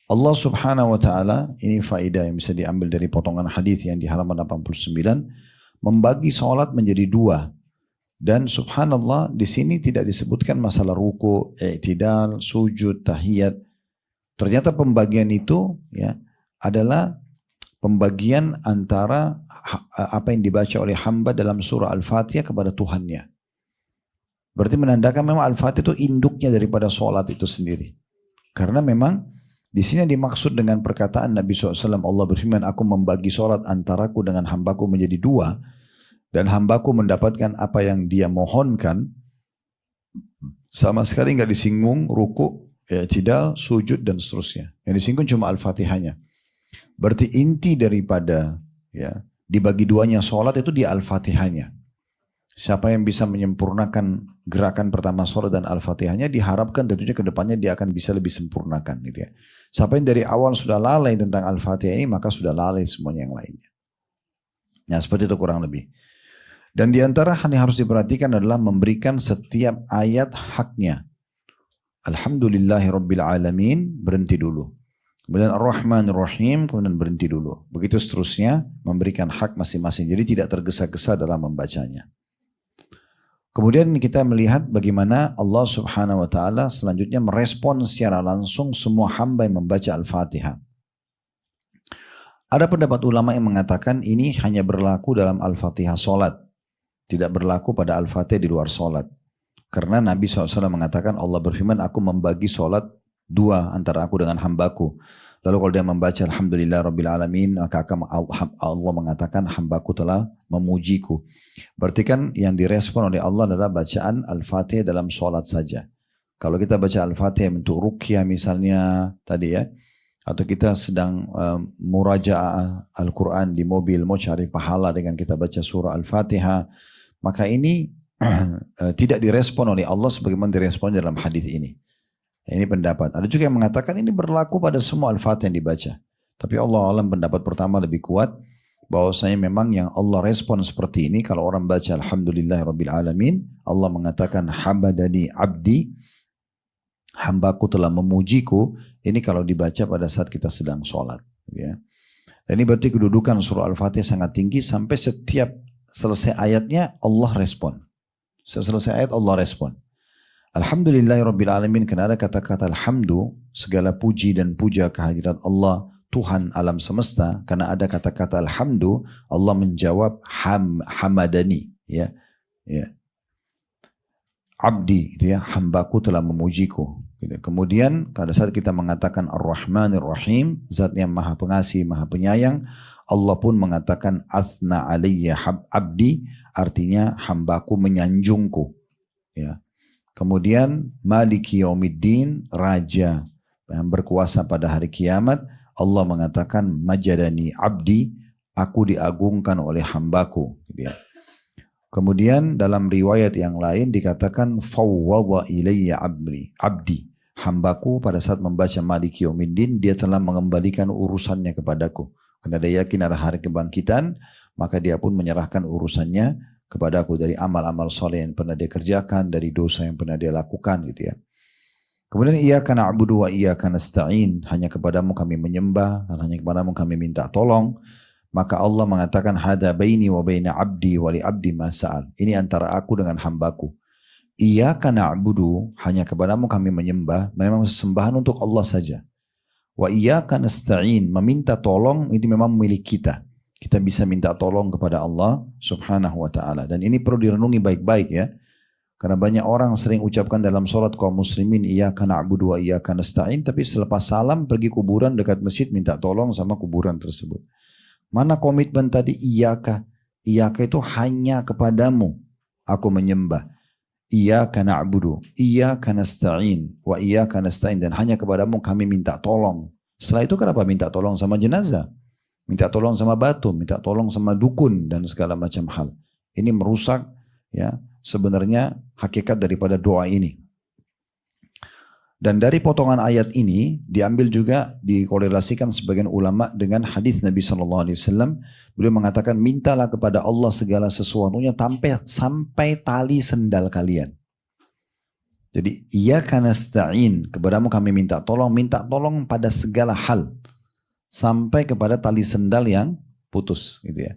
Allah Subhanahu wa taala, ini faedah yang bisa diambil dari potongan hadis yang di halaman 89, membagi salat menjadi dua. Dan subhanallah di sini tidak disebutkan masalah ruku, i'tidal, sujud, tahiyat. Ternyata pembagian itu, ya, adalah pembagian antara apa yang dibaca oleh hamba dalam surah Al-Fatihah kepada Tuhannya. Berarti menandakan memang Al-Fatihah itu induknya daripada sholat itu sendiri. Karena memang di sini dimaksud dengan perkataan Nabi SAW, Allah berfirman, aku membagi sholat antaraku dengan hambaku menjadi dua. Dan hambaku mendapatkan apa yang dia mohonkan, sama sekali nggak disinggung ruku, i'tidal, sujud dan seterusnya. Yang disinggung cuma Al-Fatihahnya. Berarti inti daripada, ya, dibagi duanya sholat itu di Al-Fatihahnya. Siapa yang bisa menyempurnakan gerakan pertama sholat dan Al-Fatihahnya, diharapkan tentunya ke depannya dia akan bisa lebih sempurnakan, gitu ya. Siapa yang dari awal sudah lalai tentang Al-Fatihah ini, maka sudah lalai semuanya yang lainnya. Nah, seperti itu kurang lebih. Dan di antara hal yang harus diperhatikan adalah memberikan setiap ayat haknya. Alhamdulillahirabbil alamin, berhenti dulu. Kemudian Ar-Rahmanir Rahim, kemudian berhenti dulu. Begitu seterusnya, memberikan hak masing-masing. Jadi tidak tergesa-gesa dalam membacanya. Kemudian kita melihat bagaimana Allah Subhanahu wa taala selanjutnya merespon secara langsung semua hamba yang membaca Al-Fatihah. Ada pendapat ulama yang mengatakan ini hanya berlaku dalam Al-Fatihah salat. Tidak berlaku pada Al-Fatihah di luar solat. Karena Nabi SAW mengatakan, Allah berfirman, aku membagi solat dua antara aku dengan hambaku. Lalu kalau dia membaca Alhamdulillah Rabbil Alamin, maka Allah mengatakan hambaku telah memujiku. Berarti kan yang direspon oleh Allah adalah bacaan Al-Fatihah dalam solat saja. Kalau kita baca Al-Fatihah untuk ruqyah misalnya tadi, ya, atau kita sedang murajaah Al-Quran di mobil, mau cari pahala dengan kita baca surah Al-Fatihah, maka ini tidak direspon oleh Allah sebagaimana direspon dalam hadis ini. Ini pendapat. Ada juga yang mengatakan ini berlaku pada semua Al-Fatihah yang dibaca. Tapi Allah alam pendapat pertama lebih kuat, bahwasanya memang yang Allah respon seperti ini, kalau orang baca Alhamdulillahirabbil alamin, Allah mengatakan habadani abdi, hambaku telah memujiku. Ini kalau dibaca pada saat kita sedang sholat, ya. Dan ini berarti kedudukan surah Al-Fatihah sangat tinggi, sampai setiap selesai ayatnya Allah respon. Selesai ayat Allah respon. Alhamdulillahirabbil alamin, karena ada kata-kata alhamdu, segala puji dan puja kehadirat Allah, Tuhan alam semesta. Karena ada kata-kata alhamdu, Allah menjawab hamadani, ya, ya. Abdi, gitu ya, hambaku telah memujiku. Gitu. Kemudian pada saat kita mengatakan Ar-Rahmanir Rahim, zat yang maha pengasih, maha penyayang, Allah pun mengatakan athna alayya abdi, artinya hambaku menyanjungku, ya. Kemudian Maliki Yaumiddin, raja yang berkuasa pada hari kiamat, Allah mengatakan majadani abdi, aku diagungkan oleh hambaku, gitu ya. Kemudian dalam riwayat yang lain dikatakan fawwadha ilayya abdi. Hambaku pada saat membaca Maliki Yaumiddin dia telah mengembalikan urusannya kepadaku. Karena dia yakin ada hari kebangkitan, maka dia pun menyerahkan urusannya kepadaku dari amal-amal soleh yang pernah dia kerjakan, dari dosa yang pernah dia lakukan gitu ya. Kemudian iyyaka na'budu wa iyyaka nasta'in, hanya kepadamu kami menyembah dan hanya kepadamu kami minta tolong. Maka Allah mengatakan hada baini wa baina abdi wa li abdi ma sa'al. Ini antara aku dengan hambaku. Iyyaka na'budu, hanya kepadamu kami menyembah, memang sesembahan untuk Allah saja. Wa iyyaka nasta'in, meminta tolong itu memang milik kita. Kita bisa minta tolong kepada Allah Subhanahu wa taala. Dan ini perlu direnungi baik-baik ya. Karena banyak orang sering ucapkan dalam sholat kaum muslimin iyyaka na'budu wa iyyaka nasta'in, tapi selepas salam pergi kuburan dekat masjid minta tolong sama kuburan tersebut. Mana komitmen tadi iyyaka? Iyyaka itu hanya kepadamu aku menyembah. Iyyaka na'budu, iyyaka nasta'in, wa iyyaka nasta'in, dan hanya kepadamu kami minta tolong. Setelah itu kenapa minta tolong sama jenazah? Minta tolong sama batu, minta tolong sama dukun dan segala macam hal. Ini merusak ya sebenarnya hakikat daripada doa ini. Dan dari potongan ayat ini diambil juga dikorelasikan sebagian ulama dengan hadis Nabi SAW. Beliau mengatakan mintalah kepada Allah segala sesuatunya sampai tali sendal kalian. Jadi iyyaka nasta'in, kepadamu kami minta tolong pada segala hal. Sampai kepada tali sendal yang putus gitu ya.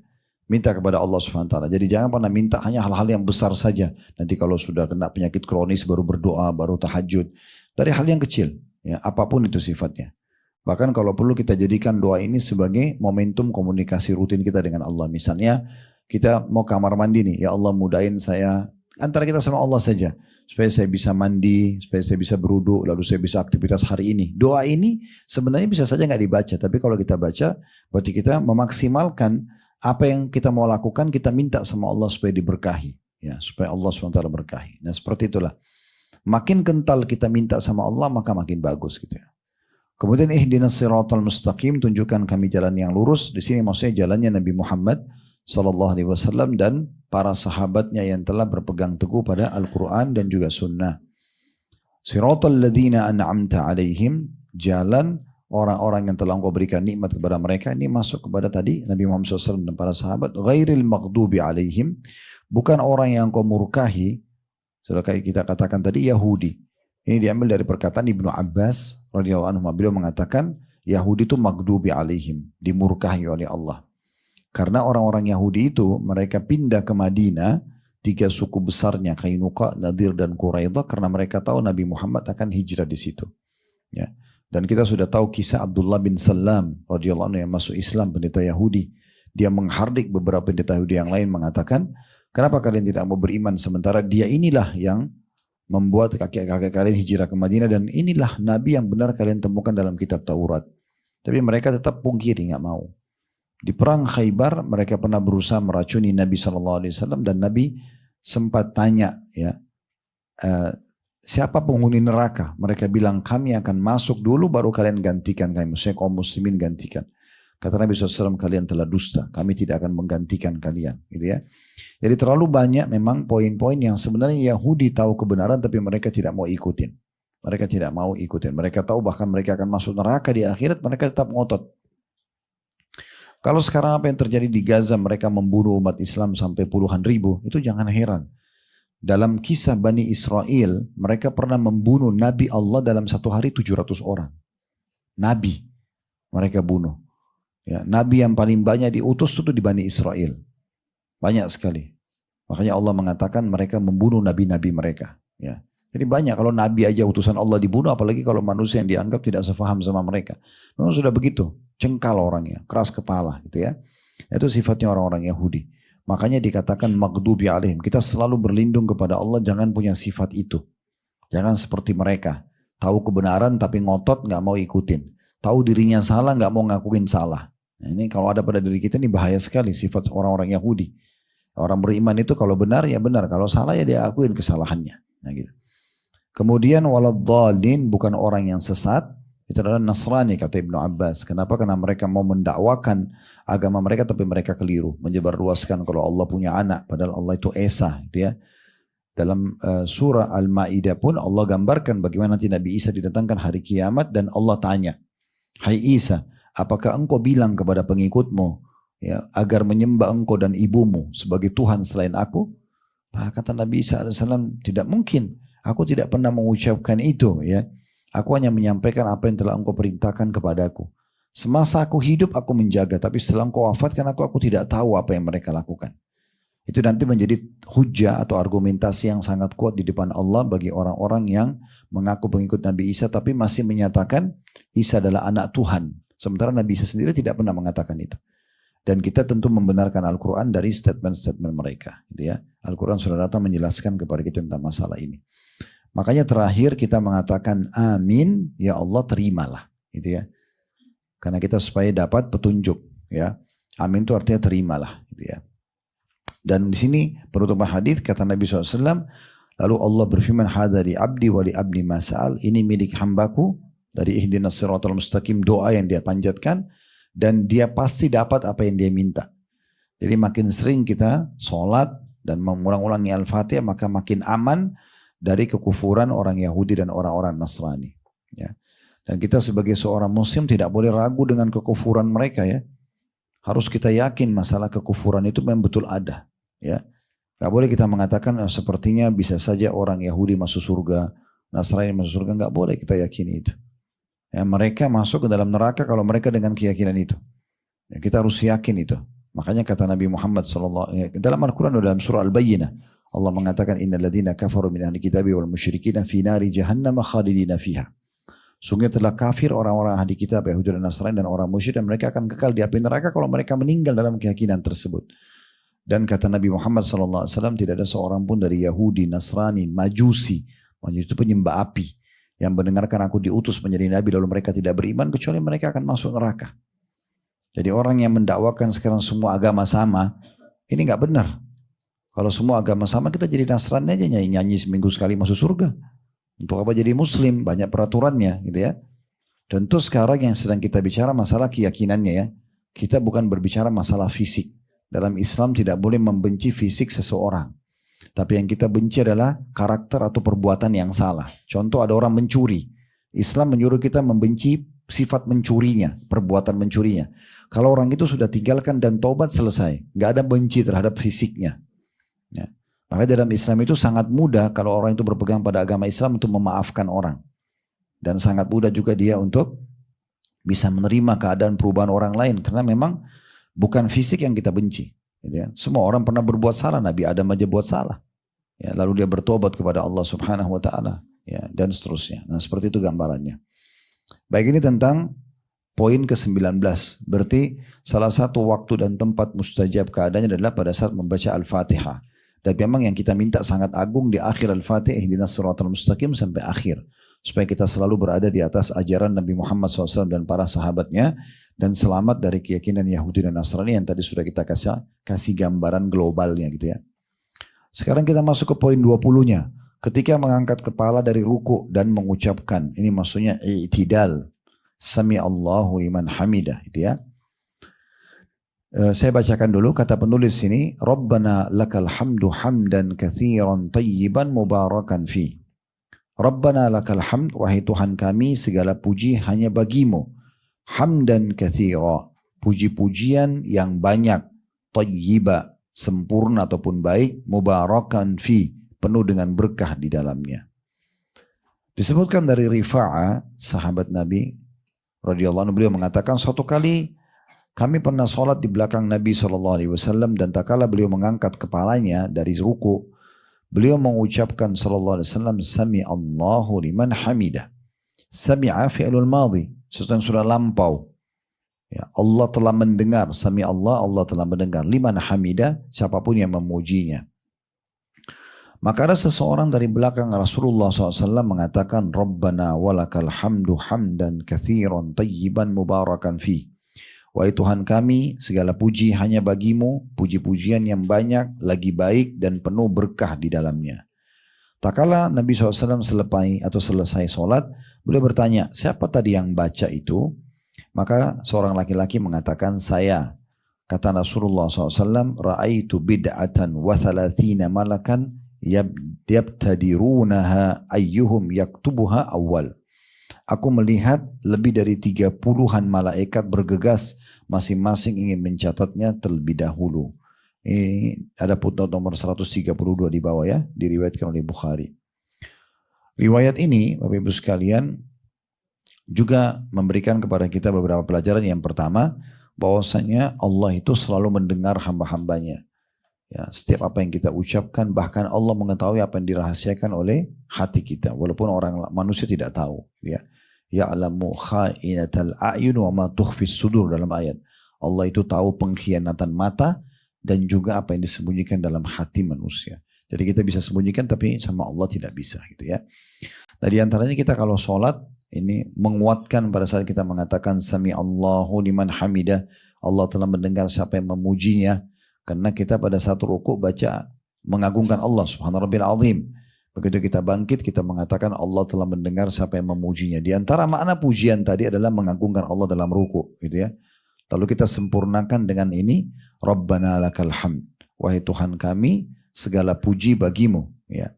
Minta kepada Allah SWT. Jadi jangan pernah minta hanya hal-hal yang besar saja. Nanti kalau sudah kena penyakit kronis baru berdoa, baru tahajud. Dari hal yang kecil, ya, apapun itu sifatnya. Bahkan kalau perlu kita jadikan doa ini sebagai momentum komunikasi rutin kita dengan Allah. Misalnya kita mau kamar mandi nih, ya Allah mudahin saya, antara kita sama Allah saja. Supaya saya bisa mandi, supaya saya bisa berwudu, lalu saya bisa aktivitas hari ini. Doa ini sebenarnya bisa saja nggak dibaca, tapi kalau kita baca, berarti kita memaksimalkan apa yang kita mau lakukan, kita minta sama Allah supaya diberkahi. Ya, supaya Allah SWT berkahi. Nah seperti itulah. Makin kental kita minta sama Allah maka makin bagus gitu ya. Kemudian ihdinas siratal mustaqim, tunjukkan kami jalan yang lurus. Di sini maksudnya jalannya Nabi Muhammad sallallahu alaihi wasallam dan para sahabatnya yang telah berpegang teguh pada Al-Qur'an dan juga sunnah. Siratal ladzina an'amta alaihim, jalan orang-orang yang telah Engkau berikan nikmat kepada mereka. Ini masuk kepada tadi Nabi Muhammad SAW dan para sahabat. Ghairil maghdubi alaihim, bukan orang yang Engkau murkahi. Sudah kayak kita katakan tadi Yahudi. Ini diambil dari perkataan Ibnu Abbas radhiyallahu anhu. Beliau mengatakan Yahudi itu maghdubi alaihim, dimurkahi oleh Allah. Karena orang-orang Yahudi itu mereka pindah ke Madinah, 3 suku besarnya Qainuqa, Nadir dan Quraidah, karena mereka tahu Nabi Muhammad akan hijrah di situ. Ya. Dan kita sudah tahu kisah Abdullah bin Salam radhiyallahu anhu yang masuk Islam, pendeta Yahudi. Dia menghardik beberapa pendeta Yahudi yang lain mengatakan, kenapa kalian tidak mau beriman sementara dia inilah yang membuat kakek-kakek kalian hijrah ke Madinah dan inilah Nabi yang benar kalian temukan dalam kitab Taurat. Tapi mereka tetap pungkiri, nggak mau. Di perang Khaybar mereka pernah berusaha meracuni Nabi SAW dan Nabi sempat tanya ya, siapa penghuni neraka? Mereka bilang kami akan masuk dulu baru kalian gantikan kami. Maksudnya kaum muslimin gantikan. Kata Nabi SAW, kalian telah dusta, kami tidak akan menggantikan kalian. Gitu ya. Jadi terlalu banyak memang poin-poin yang sebenarnya Yahudi tahu kebenaran tapi mereka tidak mau ikutin. Mereka tidak mau ikutin. Mereka tahu bahkan mereka akan masuk neraka di akhirat, mereka tetap ngotot. Kalau sekarang apa yang terjadi di Gaza, mereka membunuh umat Islam sampai puluhan ribu, itu jangan heran. Dalam kisah Bani Israel, mereka pernah membunuh Nabi Allah dalam satu hari 700 orang. Nabi mereka bunuh. Ya, Nabi yang paling banyak diutus itu di Bani Israel. Banyak sekali. Makanya Allah mengatakan mereka membunuh nabi-nabi mereka. Ya. Jadi banyak, kalau Nabi aja utusan Allah dibunuh, apalagi kalau manusia yang dianggap tidak sefaham sama mereka. Memang sudah begitu. Cengkal orangnya, keras kepala gitu ya. Itu sifatnya orang-orang Yahudi. Makanya dikatakan maghdubi alaihim. Kita selalu berlindung kepada Allah, jangan punya sifat itu. Jangan seperti mereka. Tahu kebenaran tapi ngotot gak mau ikutin. Tahu dirinya salah gak mau ngakuin salah. Nah, ini kalau ada pada diri kita ini bahaya sekali sifat orang-orang Yahudi. Orang beriman itu kalau benar ya benar. Kalau salah ya dia akuin kesalahannya. Nah, gitu. Kemudian waladhdallin, bukan orang yang sesat. Itu adalah Nasrani kata Ibnu Abbas. Kenapa? Karena mereka mau mendakwakan agama mereka tapi mereka keliru. Menyebarluaskan kalau Allah punya anak. Padahal Allah itu Esa. Gitu ya. Dalam surah Al-Ma'idah pun Allah gambarkan bagaimana nanti Nabi Isa didatangkan hari kiamat dan Allah tanya, hai Isa, apakah engkau bilang kepada pengikutmu ya, agar menyembah engkau dan ibumu sebagai Tuhan selain aku? Nah, kata Nabi Isa AS, tidak mungkin. Aku tidak pernah mengucapkan itu. Ya, aku hanya menyampaikan apa yang telah engkau perintahkan kepadaku. Semasa aku hidup aku menjaga, tapi setelah engkau wafatkan aku tidak tahu apa yang mereka lakukan. Itu nanti menjadi hujah atau argumentasi yang sangat kuat di depan Allah bagi orang-orang yang mengaku pengikut Nabi Isa tapi masih menyatakan Isa adalah anak Tuhan. Sementara Nabi Isa sendiri tidak pernah mengatakan itu. Dan kita tentu membenarkan Al-Quran dari statement-statement mereka. Gitu ya. Al-Quran sudah datang menjelaskan kepada kita tentang masalah ini. Makanya terakhir kita mengatakan amin, ya Allah terimalah. Gitu ya. Karena kita supaya dapat petunjuk. Ya. Amin itu artinya terimalah. Gitu ya. Dan di sini penutupan hadis kata Nabi SAW, lalu Allah berfirman, hada li abdi wa li abdi mas'al, ini milik hambaku, dari ihdinas siratal mustaqim, doa yang dia panjatkan, dan dia pasti dapat apa yang dia minta. Jadi makin sering kita sholat dan mengulang-ulangi Al-Fatihah, maka makin aman dari kekufuran orang Yahudi dan orang-orang Nasrani. Ya. Dan kita sebagai seorang muslim tidak boleh ragu dengan kekufuran mereka ya. Harus kita yakin masalah kekufuran itu memang betul ada. Ya, nggak boleh kita mengatakan sepertinya bisa saja orang Yahudi masuk surga, Nasrani masuk surga, nggak boleh kita yakini itu. Ya, mereka masuk ke dalam neraka kalau mereka dengan keyakinan itu. Ya, kita harus yakin itu. Makanya kata Nabi Muhammad SAW dalam Al-Quran dalam surah Al-Bayyinah, Allah mengatakan innal ladzina kafaru min ahli kitabi wal musyrikin fi nari jahannam khalidina fiha. Sungguh telah kafir orang-orang ahli kitab Yahudi dan Nasrani dan orang musyrik dan mereka akan kekal di api neraka kalau mereka meninggal dalam keyakinan tersebut. Dan kata Nabi Muhammad SAW tidak ada seorang pun dari Yahudi, Nasrani, Majusi itu penyembah api yang mendengarkan aku diutus menjadi Nabi lalu mereka tidak beriman kecuali mereka akan masuk neraka. Jadi orang yang mendakwakan sekarang semua agama sama, ini nggak benar. Kalau semua agama sama kita jadi Nasrani aja nyanyi seminggu sekali masuk surga. Untuk apa jadi Muslim? Banyak peraturannya gitu ya. Tentu sekarang yang sedang kita bicara masalah keyakinannya ya. Kita bukan berbicara masalah fisik. Dalam Islam tidak boleh membenci fisik seseorang. Tapi yang kita benci adalah karakter atau perbuatan yang salah. Contoh ada orang mencuri. Islam menyuruh kita membenci sifat mencurinya, perbuatan mencurinya. Kalau orang itu sudah tinggalkan dan taubat selesai. Nggak ada benci terhadap fisiknya. Ya. Maka dalam Islam itu sangat mudah kalau orang itu berpegang pada agama Islam untuk memaafkan orang. Dan sangat mudah juga dia untuk bisa menerima keadaan perubahan orang lain. Karena memang bukan fisik yang kita benci. Ya. Semua orang pernah berbuat salah. Nabi Adam aja buat salah. Ya, lalu dia bertobat kepada Allah Subhanahu Wa Taala. Ya, dan seterusnya. Nah seperti itu gambarannya. Baik, ini tentang poin ke-19. Berarti salah satu waktu dan tempat mustajab keadaannya adalah pada saat membaca Al-Fatihah. Dan memang yang kita minta sangat agung di akhir Al-Fatihah, ihdinas siratal mustaqim sampai akhir. Supaya kita selalu berada di atas ajaran Nabi Muhammad SAW dan para sahabatnya. Dan selamat dari keyakinan Yahudi dan Nasrani yang tadi sudah kita kasih gambaran globalnya gitu ya. Sekarang kita masuk ke poin 20-nya. Ketika mengangkat kepala dari ruku dan mengucapkan. Ini maksudnya i'tidal. Sami Allahu liman hamidah gitu ya. Saya bacakan dulu kata penulis ini. Rabbana lakal hamdu hamdan kathiran tayyiban mubarakan fi. Rabbana lakal hamd, wahai Tuhan kami segala puji hanya bagimu. Hamdan kathira, puji-pujian yang banyak, tayyiba, sempurna ataupun baik, mubarakan fi, penuh dengan berkah di dalamnya. Disebutkan dari Rifa'ah, sahabat Nabi radhiyallahu anhu, beliau mengatakan suatu kali kami pernah sholat di belakang Nabi SAW dan tak kala beliau mengangkat kepalanya dari ruku, beliau mengucapkan SAW, Sami Allahu liman hamidah. Sami'a fi'lul madhi, sesuatu yang sudah lampau. Ya, Allah telah mendengar, Sami Allah, Allah telah mendengar. Liman hamidah, siapapun yang memujinya. Maka ada seseorang dari belakang Rasulullah SAW mengatakan, Rabbana walakal hamdu hamdan kathiran tayyiban mubarakan fi. Wahai Tuhan kami, segala puji hanya bagimu, puji-pujian yang banyak, lagi baik dan penuh berkah di dalamnya. Tak kala Nabi SAW selesai sholat, Beliau bertanya, siapa tadi yang baca itu? Maka seorang laki-laki mengatakan, saya. Kata Rasulullah SAW, Ra'aitu bid'atan wa thalathina malakan yabtadirunaha ayyuhum yaktubuha awal. Aku melihat lebih dari 30-an malaikat bergegas masing-masing ingin mencatatnya terlebih dahulu. Ini ada footnote nomor 132 di bawah ya, diriwayatkan oleh Bukhari. Riwayat ini, Bapak Ibu sekalian, juga memberikan kepada kita beberapa pelajaran. Yang pertama, bahwasanya Allah itu selalu mendengar hamba-hambanya. Ya, setiap apa yang kita ucapkan, bahkan Allah mengetahui apa yang dirahasiakan oleh hati kita, walaupun orang manusia tidak tahu. Ya, ya'lamu kha'inatal a'yun wa ma tukhfis sudur dalam ayat. Allah itu tahu pengkhianatan mata dan juga apa yang disembunyikan dalam hati manusia. Jadi kita bisa sembunyikan tapi sama Allah tidak bisa gitu ya. Nah di antaranya kita kalau sholat ini menguatkan pada saat kita mengatakan Sami Allahu liman hamidah. Allah telah mendengar siapa yang memujinya. Karena kita pada saat ruku baca mengagungkan Allah subhanahu rabbil azim. Begitu kita bangkit kita mengatakan Allah telah mendengar siapa yang memujinya. Di antara makna pujian tadi adalah mengagungkan Allah dalam ruku gitu ya. Lalu kita sempurnakan dengan ini, Rabbana lakal hamd. Wahai Tuhan kami, segala puji bagimu. Ya.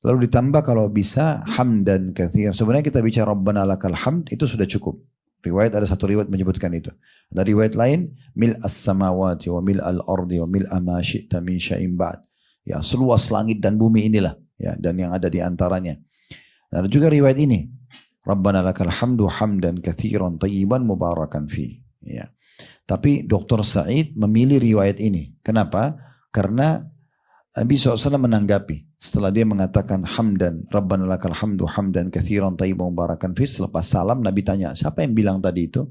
Lalu ditambah kalau bisa, hamdan katsir. Sebenarnya kita bicara Rabbana lakal hamd, itu sudah cukup. Riwayat ada satu riwayat menyebutkan itu. Ada riwayat lain, mil as-samawati wa mil al-ardi wa mil ma syi'ta min syai'in ba'd. Ya, seluas langit dan bumi inilah. Ya, dan yang ada di antaranya. Ada juga riwayat ini, Rabbana lakal hamdu hamdan katsiran tayyiban mubarakan fi. Ya. Tapi Dr. Said memilih riwayat ini. Kenapa? Karena Nabi SAW menanggapi. Setelah dia mengatakan hamdan, Rabbana lakal hamdu hamdan kathiran tayyiban mubarakan fi. Selepas salam Nabi tanya, siapa yang bilang tadi itu?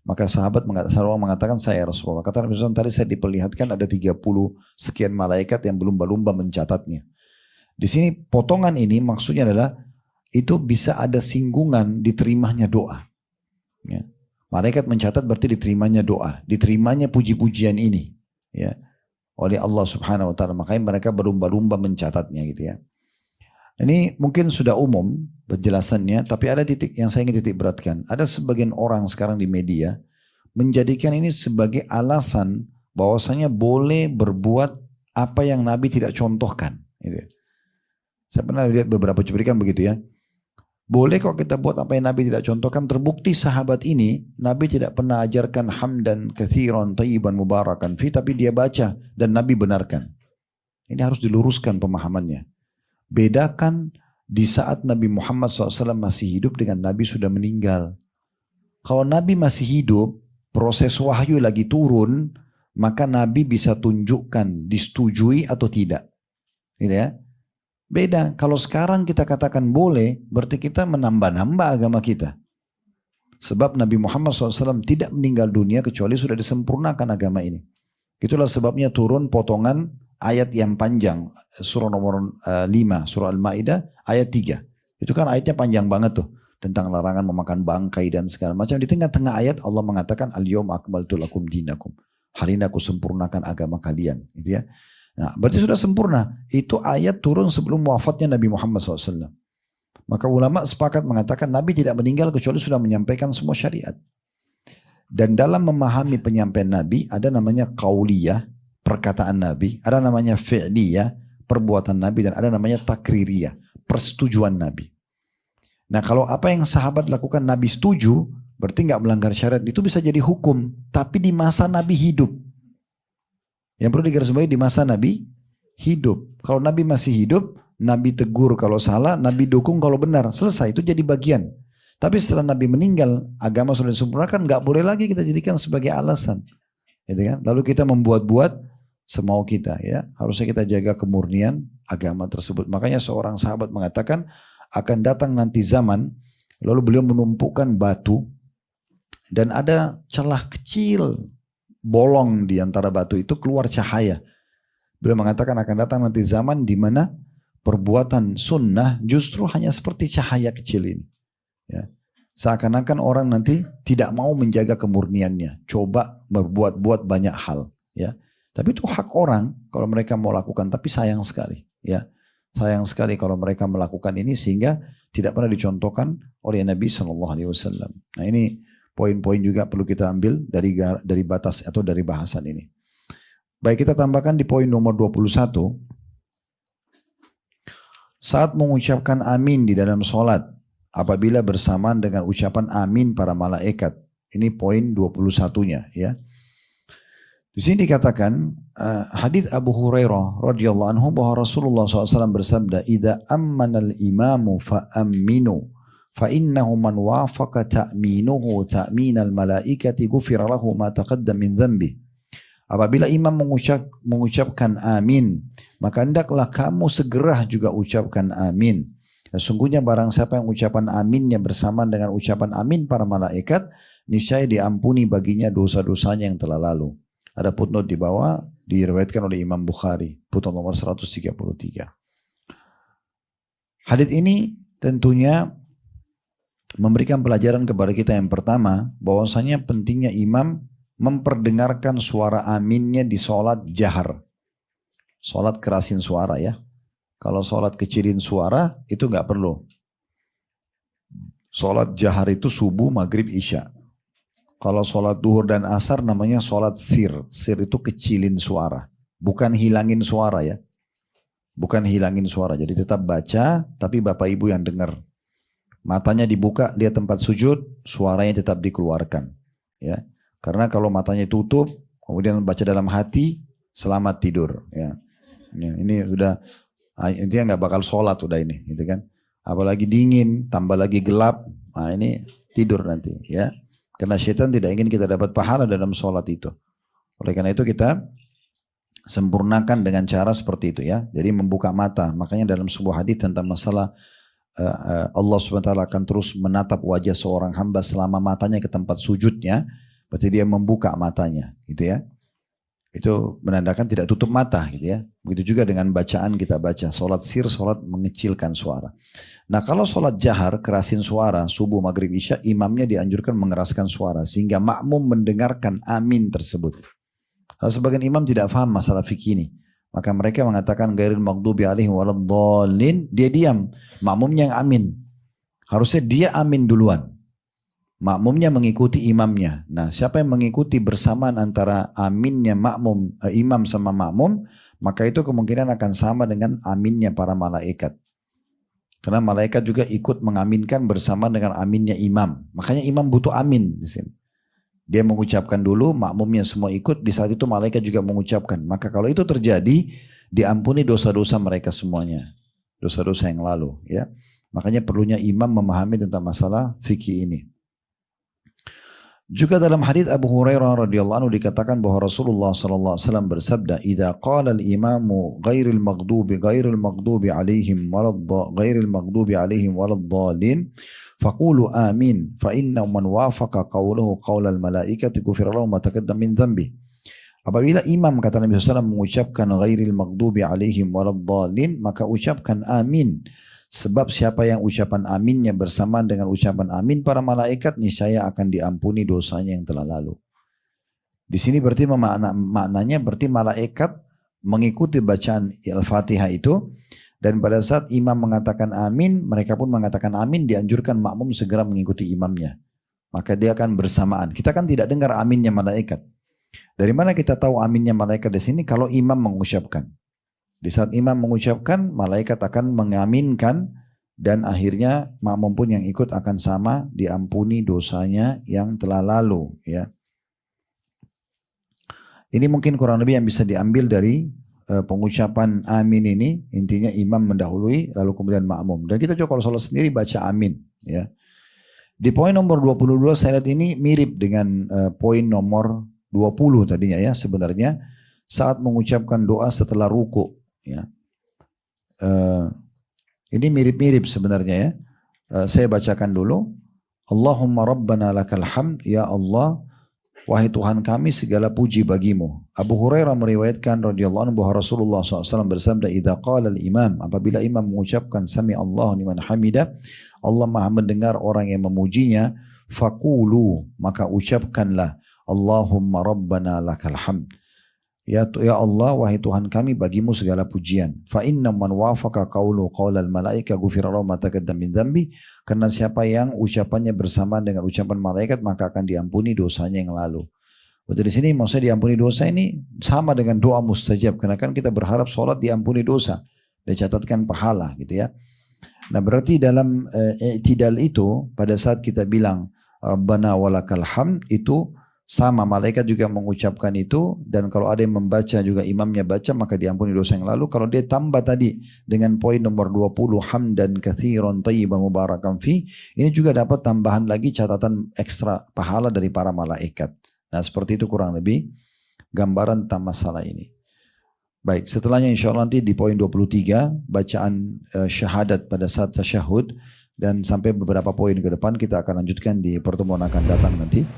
Maka sahabat mengatakan, saya Rasulullah. Kata Nabi SAW, tadi saya diperlihatkan ada 30 sekian malaikat yang berlumba-lumba mencatatnya. Di sini potongan ini maksudnya adalah itu bisa ada singgungan diterimanya doa. Ya. Malaikat mencatat berarti diterimanya doa, diterimanya puji-pujian ini, ya, oleh Allah Subhanahu Wa Taala. Makanya mereka berlumba-lumba mencatatnya, gitu ya. Ini mungkin sudah umum penjelasannya, tapi ada titik yang saya ingin titik beratkan. Ada sebagian orang sekarang di media menjadikan ini sebagai alasan bahwasanya boleh berbuat apa yang Nabi tidak contohkan. Gitu. Saya pernah lihat beberapa cuplikan begitu ya. Boleh kok kita buat apa yang Nabi tidak contohkan. Terbukti sahabat ini Nabi tidak pernah ajarkan hamdan kathiran tayyiban mubarakan fi, tapi dia baca dan Nabi benarkan. Ini harus diluruskan pemahamannya. Bedakan di saat Nabi Muhammad SAW masih hidup dengan Nabi sudah meninggal. Kalau Nabi masih hidup, proses wahyu lagi turun, maka Nabi bisa tunjukkan disetujui atau tidak. Gitu ya. Beda, kalau sekarang kita katakan boleh, berarti kita menambah-nambah agama kita. Sebab Nabi Muhammad SAW tidak meninggal dunia kecuali sudah disempurnakan agama ini. Itulah sebabnya turun potongan ayat yang panjang, surah nomor 5, surah Al-Ma'idah, ayat 3. Itu kan ayatnya panjang banget tuh, tentang larangan memakan bangkai dan segala macam. Di tengah-tengah ayat Allah mengatakan, Al-yawma akmaltu lakum dinakum. Hari ini aku sempurnakan agama kalian. Gitu ya. Nah, berarti sudah sempurna. Itu ayat turun sebelum wafatnya Nabi Muhammad SAW. Maka ulama sepakat mengatakan Nabi tidak meninggal kecuali sudah menyampaikan semua syariat. Dan dalam memahami penyampaian Nabi ada namanya qauliyah, perkataan Nabi. Ada namanya fi'liyah, perbuatan Nabi. Dan ada namanya takririyah, persetujuan Nabi. Nah kalau apa yang sahabat lakukan Nabi setuju, berarti nggak melanggar syariat. Itu bisa jadi hukum. Tapi di masa Nabi hidup. Yang perlu digarisbawahi di masa Nabi hidup. Kalau Nabi masih hidup, Nabi tegur kalau salah, Nabi dukung kalau benar. Selesai, itu jadi bagian. Tapi setelah Nabi meninggal, agama sudah disempurnakan, nggak boleh lagi kita jadikan sebagai alasan. Gitu kan? Lalu kita membuat-buat semau kita. Ya, harusnya kita jaga kemurnian agama tersebut. Makanya seorang sahabat mengatakan, akan datang nanti zaman, lalu beliau menumpukan batu, dan ada celah kecil, bolong di antara batu itu keluar cahaya. Beliau mengatakan akan datang nanti zaman di mana perbuatan sunnah justru hanya seperti cahaya kecil ini. Ya. Seakan-akan orang nanti tidak mau menjaga kemurniannya, coba berbuat-buat banyak hal. Ya. Tapi itu hak orang kalau mereka mau lakukan, tapi sayang sekali. Ya. Sayang sekali kalau mereka melakukan ini sehingga tidak pernah dicontohkan oleh Nabi SAW. Nah ini poin-poin juga perlu kita ambil dari batas atau dari bahasan ini. Baik, kita tambahkan di poin nomor 21. Saat mengucapkan amin di dalam sholat, apabila bersamaan dengan ucapan amin para malaikat. Ini poin 21-nya ya. Di sini dikatakan hadits Abu Hurairah radhiyallahu anhu bahwa Rasulullah SAW bersabda, "Idza ammanal imamu fa aminu, fa innahu man wafaqa ta'minuhu ta'minal malaikati ghufira lahu ma taqaddam min dhanbi." Apabila imam mengucapkan amin, maka hendaklah kamu segera juga ucapkan amin. Sesungguhnya barang siapa yang ucapan aminnya bersamaan dengan ucapan amin para malaikat, niscaya diampuni baginya dosa-dosanya yang telah lalu. Ada footnote di bawah, diriwayatkan oleh Imam Bukhari, footnote nomor 133. Hadits ini tentunya memberikan pelajaran kepada kita yang pertama, bahwasanya pentingnya imam memperdengarkan suara aminnya di sholat jahar. Sholat kerasin suara ya. Kalau sholat kecilin suara itu nggak perlu. Sholat jahar itu subuh, maghrib, isya. Kalau sholat duhur dan asar namanya sholat sir. Sir itu kecilin suara. Bukan hilangin suara ya. Bukan hilangin suara. Jadi tetap baca tapi bapak ibu yang dengar. Matanya dibuka, lihat tempat sujud, suaranya tetap dikeluarkan. Ya. Karena kalau matanya tutup, kemudian baca dalam hati, selamat tidur. Ya. Ini sudah, dia nggak bakal sholat udah ini, gitu kan? Apalagi dingin, tambah lagi gelap, nah ini tidur nanti, ya. Karena syaitan tidak ingin kita dapat pahala dalam sholat itu. Oleh karena itu kita sempurnakan dengan cara seperti itu ya. Jadi membuka mata. Makanya dalam sebuah hadis tentang masalah Allah SWT akan terus menatap wajah seorang hamba selama matanya ke tempat sujudnya. Berarti dia membuka matanya, gitu ya. Itu menandakan tidak tutup mata, gitu ya. Begitu juga dengan bacaan kita baca. Sholat sir, sholat mengecilkan suara. Nah kalau sholat jahar, kerasin suara, subuh, maghrib, isya, imamnya dianjurkan mengeraskan suara. Sehingga makmum mendengarkan amin tersebut. Kalau sebagian imam tidak paham masalah fikih ini. Maka mereka mengatakan ghairil maghdubi alaihim waladhdallin. Dia diam, makmumnya yang amin. Harusnya dia amin duluan. Makmumnya mengikuti imamnya. Nah, siapa yang mengikuti bersamaan antara aminnya imam sama makmum, maka itu kemungkinan akan sama dengan aminnya para malaikat. Karena malaikat juga ikut mengaminkan bersama dengan aminnya imam. Makanya imam butuh amin di sini. Dia mengucapkan dulu, makmumnya semua ikut, di saat itu malaikat juga mengucapkan. Maka kalau itu terjadi, diampuni dosa-dosa mereka semuanya. Dosa-dosa yang lalu, ya. Makanya perlunya imam memahami tentang masalah fikih ini. Juga dalam hadits Abu Hurairah radhiyallahu anhu dikatakan bahwa Rasulullah sallallahu alaihi wasallam bersabda, "Idza qala al-imamu ghairil maghdubi alaihim waladdallin, faqulu amin, fa inna man wafaqa qawluhu qawlal malaikati ghufira lahu ma taqaddama min dhanbi." Apabila imam kata Nabi SAW mengucapkan ghairil maghdubi alaihim waladdallin, maka ucapkan amin. Sebab siapa yang ucapan aminnya bersamaan dengan ucapan amin para malaikat, niscaya akan diampuni dosanya yang telah lalu. Di sini berarti maknanya berarti malaikat mengikuti bacaan Al-Fatihah itu, dan pada saat imam mengatakan amin, mereka pun mengatakan amin, dianjurkan makmum segera mengikuti imamnya. Maka dia akan bersamaan. Kita kan tidak dengar aminnya malaikat. Dari mana kita tahu aminnya malaikat di sini? Kalau imam mengucapkan. Di saat imam mengucapkan, malaikat akan mengaminkan, dan akhirnya makmum pun yang ikut akan sama, diampuni dosanya yang telah lalu. Ya. Ini mungkin kurang lebih yang bisa diambil dari pengucapan amin ini. Intinya imam mendahului, lalu kemudian makmum. Dan kita juga kalau sholat sendiri baca amin. Ya. Di poin nomor 22 saya lihat ini mirip dengan poin nomor 20 tadinya ya. Sebenarnya saat mengucapkan doa setelah ruku. Ya. Ini mirip-mirip sebenarnya ya. Saya bacakan dulu. Allahumma rabbana lakal hamd, ya Allah, wahai Tuhan kami segala puji bagimu. Abu Hurairah meriwayatkan radhiyallahu anhu bahwa Rasulullah SAW bersabda, idza qala al-imam, apabila imam mengucapkan sami Allahu liman hamida, Allah Maha mendengar orang yang memujinya, faqulu, maka ucapkanlah Allahumma rabbana lakal hamd. Ya Allah, wahai Tuhan kami, bagimu segala pujian. Fa inna man wafaqa qawlu qawlal malaika ghufira lahu ma taqaddama min dzambi. Karena siapa yang ucapannya bersamaan dengan ucapan malaikat, maka akan diampuni dosanya yang lalu. Berarti di sini maksudnya diampuni dosa ini sama dengan doa mustajab. Karena kan kita berharap sholat diampuni dosa, dicatatkan pahala gitu ya. Nah berarti dalam i'tidal itu pada saat kita bilang Rabbana walakal hamd itu sama, malaikat juga mengucapkan itu, dan kalau ada yang membaca juga imamnya baca maka diampuni dosa yang lalu. Kalau dia tambah tadi dengan poin nomor 20 hamdan katsiran thayyiban mubarakan fi, ini juga dapat tambahan lagi catatan ekstra pahala dari para malaikat. Nah seperti itu kurang lebih gambaran tentang masalah ini. Baik, setelahnya insya Allah nanti di poin 23 bacaan syahadat pada saat tasyahud, dan sampai beberapa poin ke depan kita akan lanjutkan di pertemuan akan datang nanti.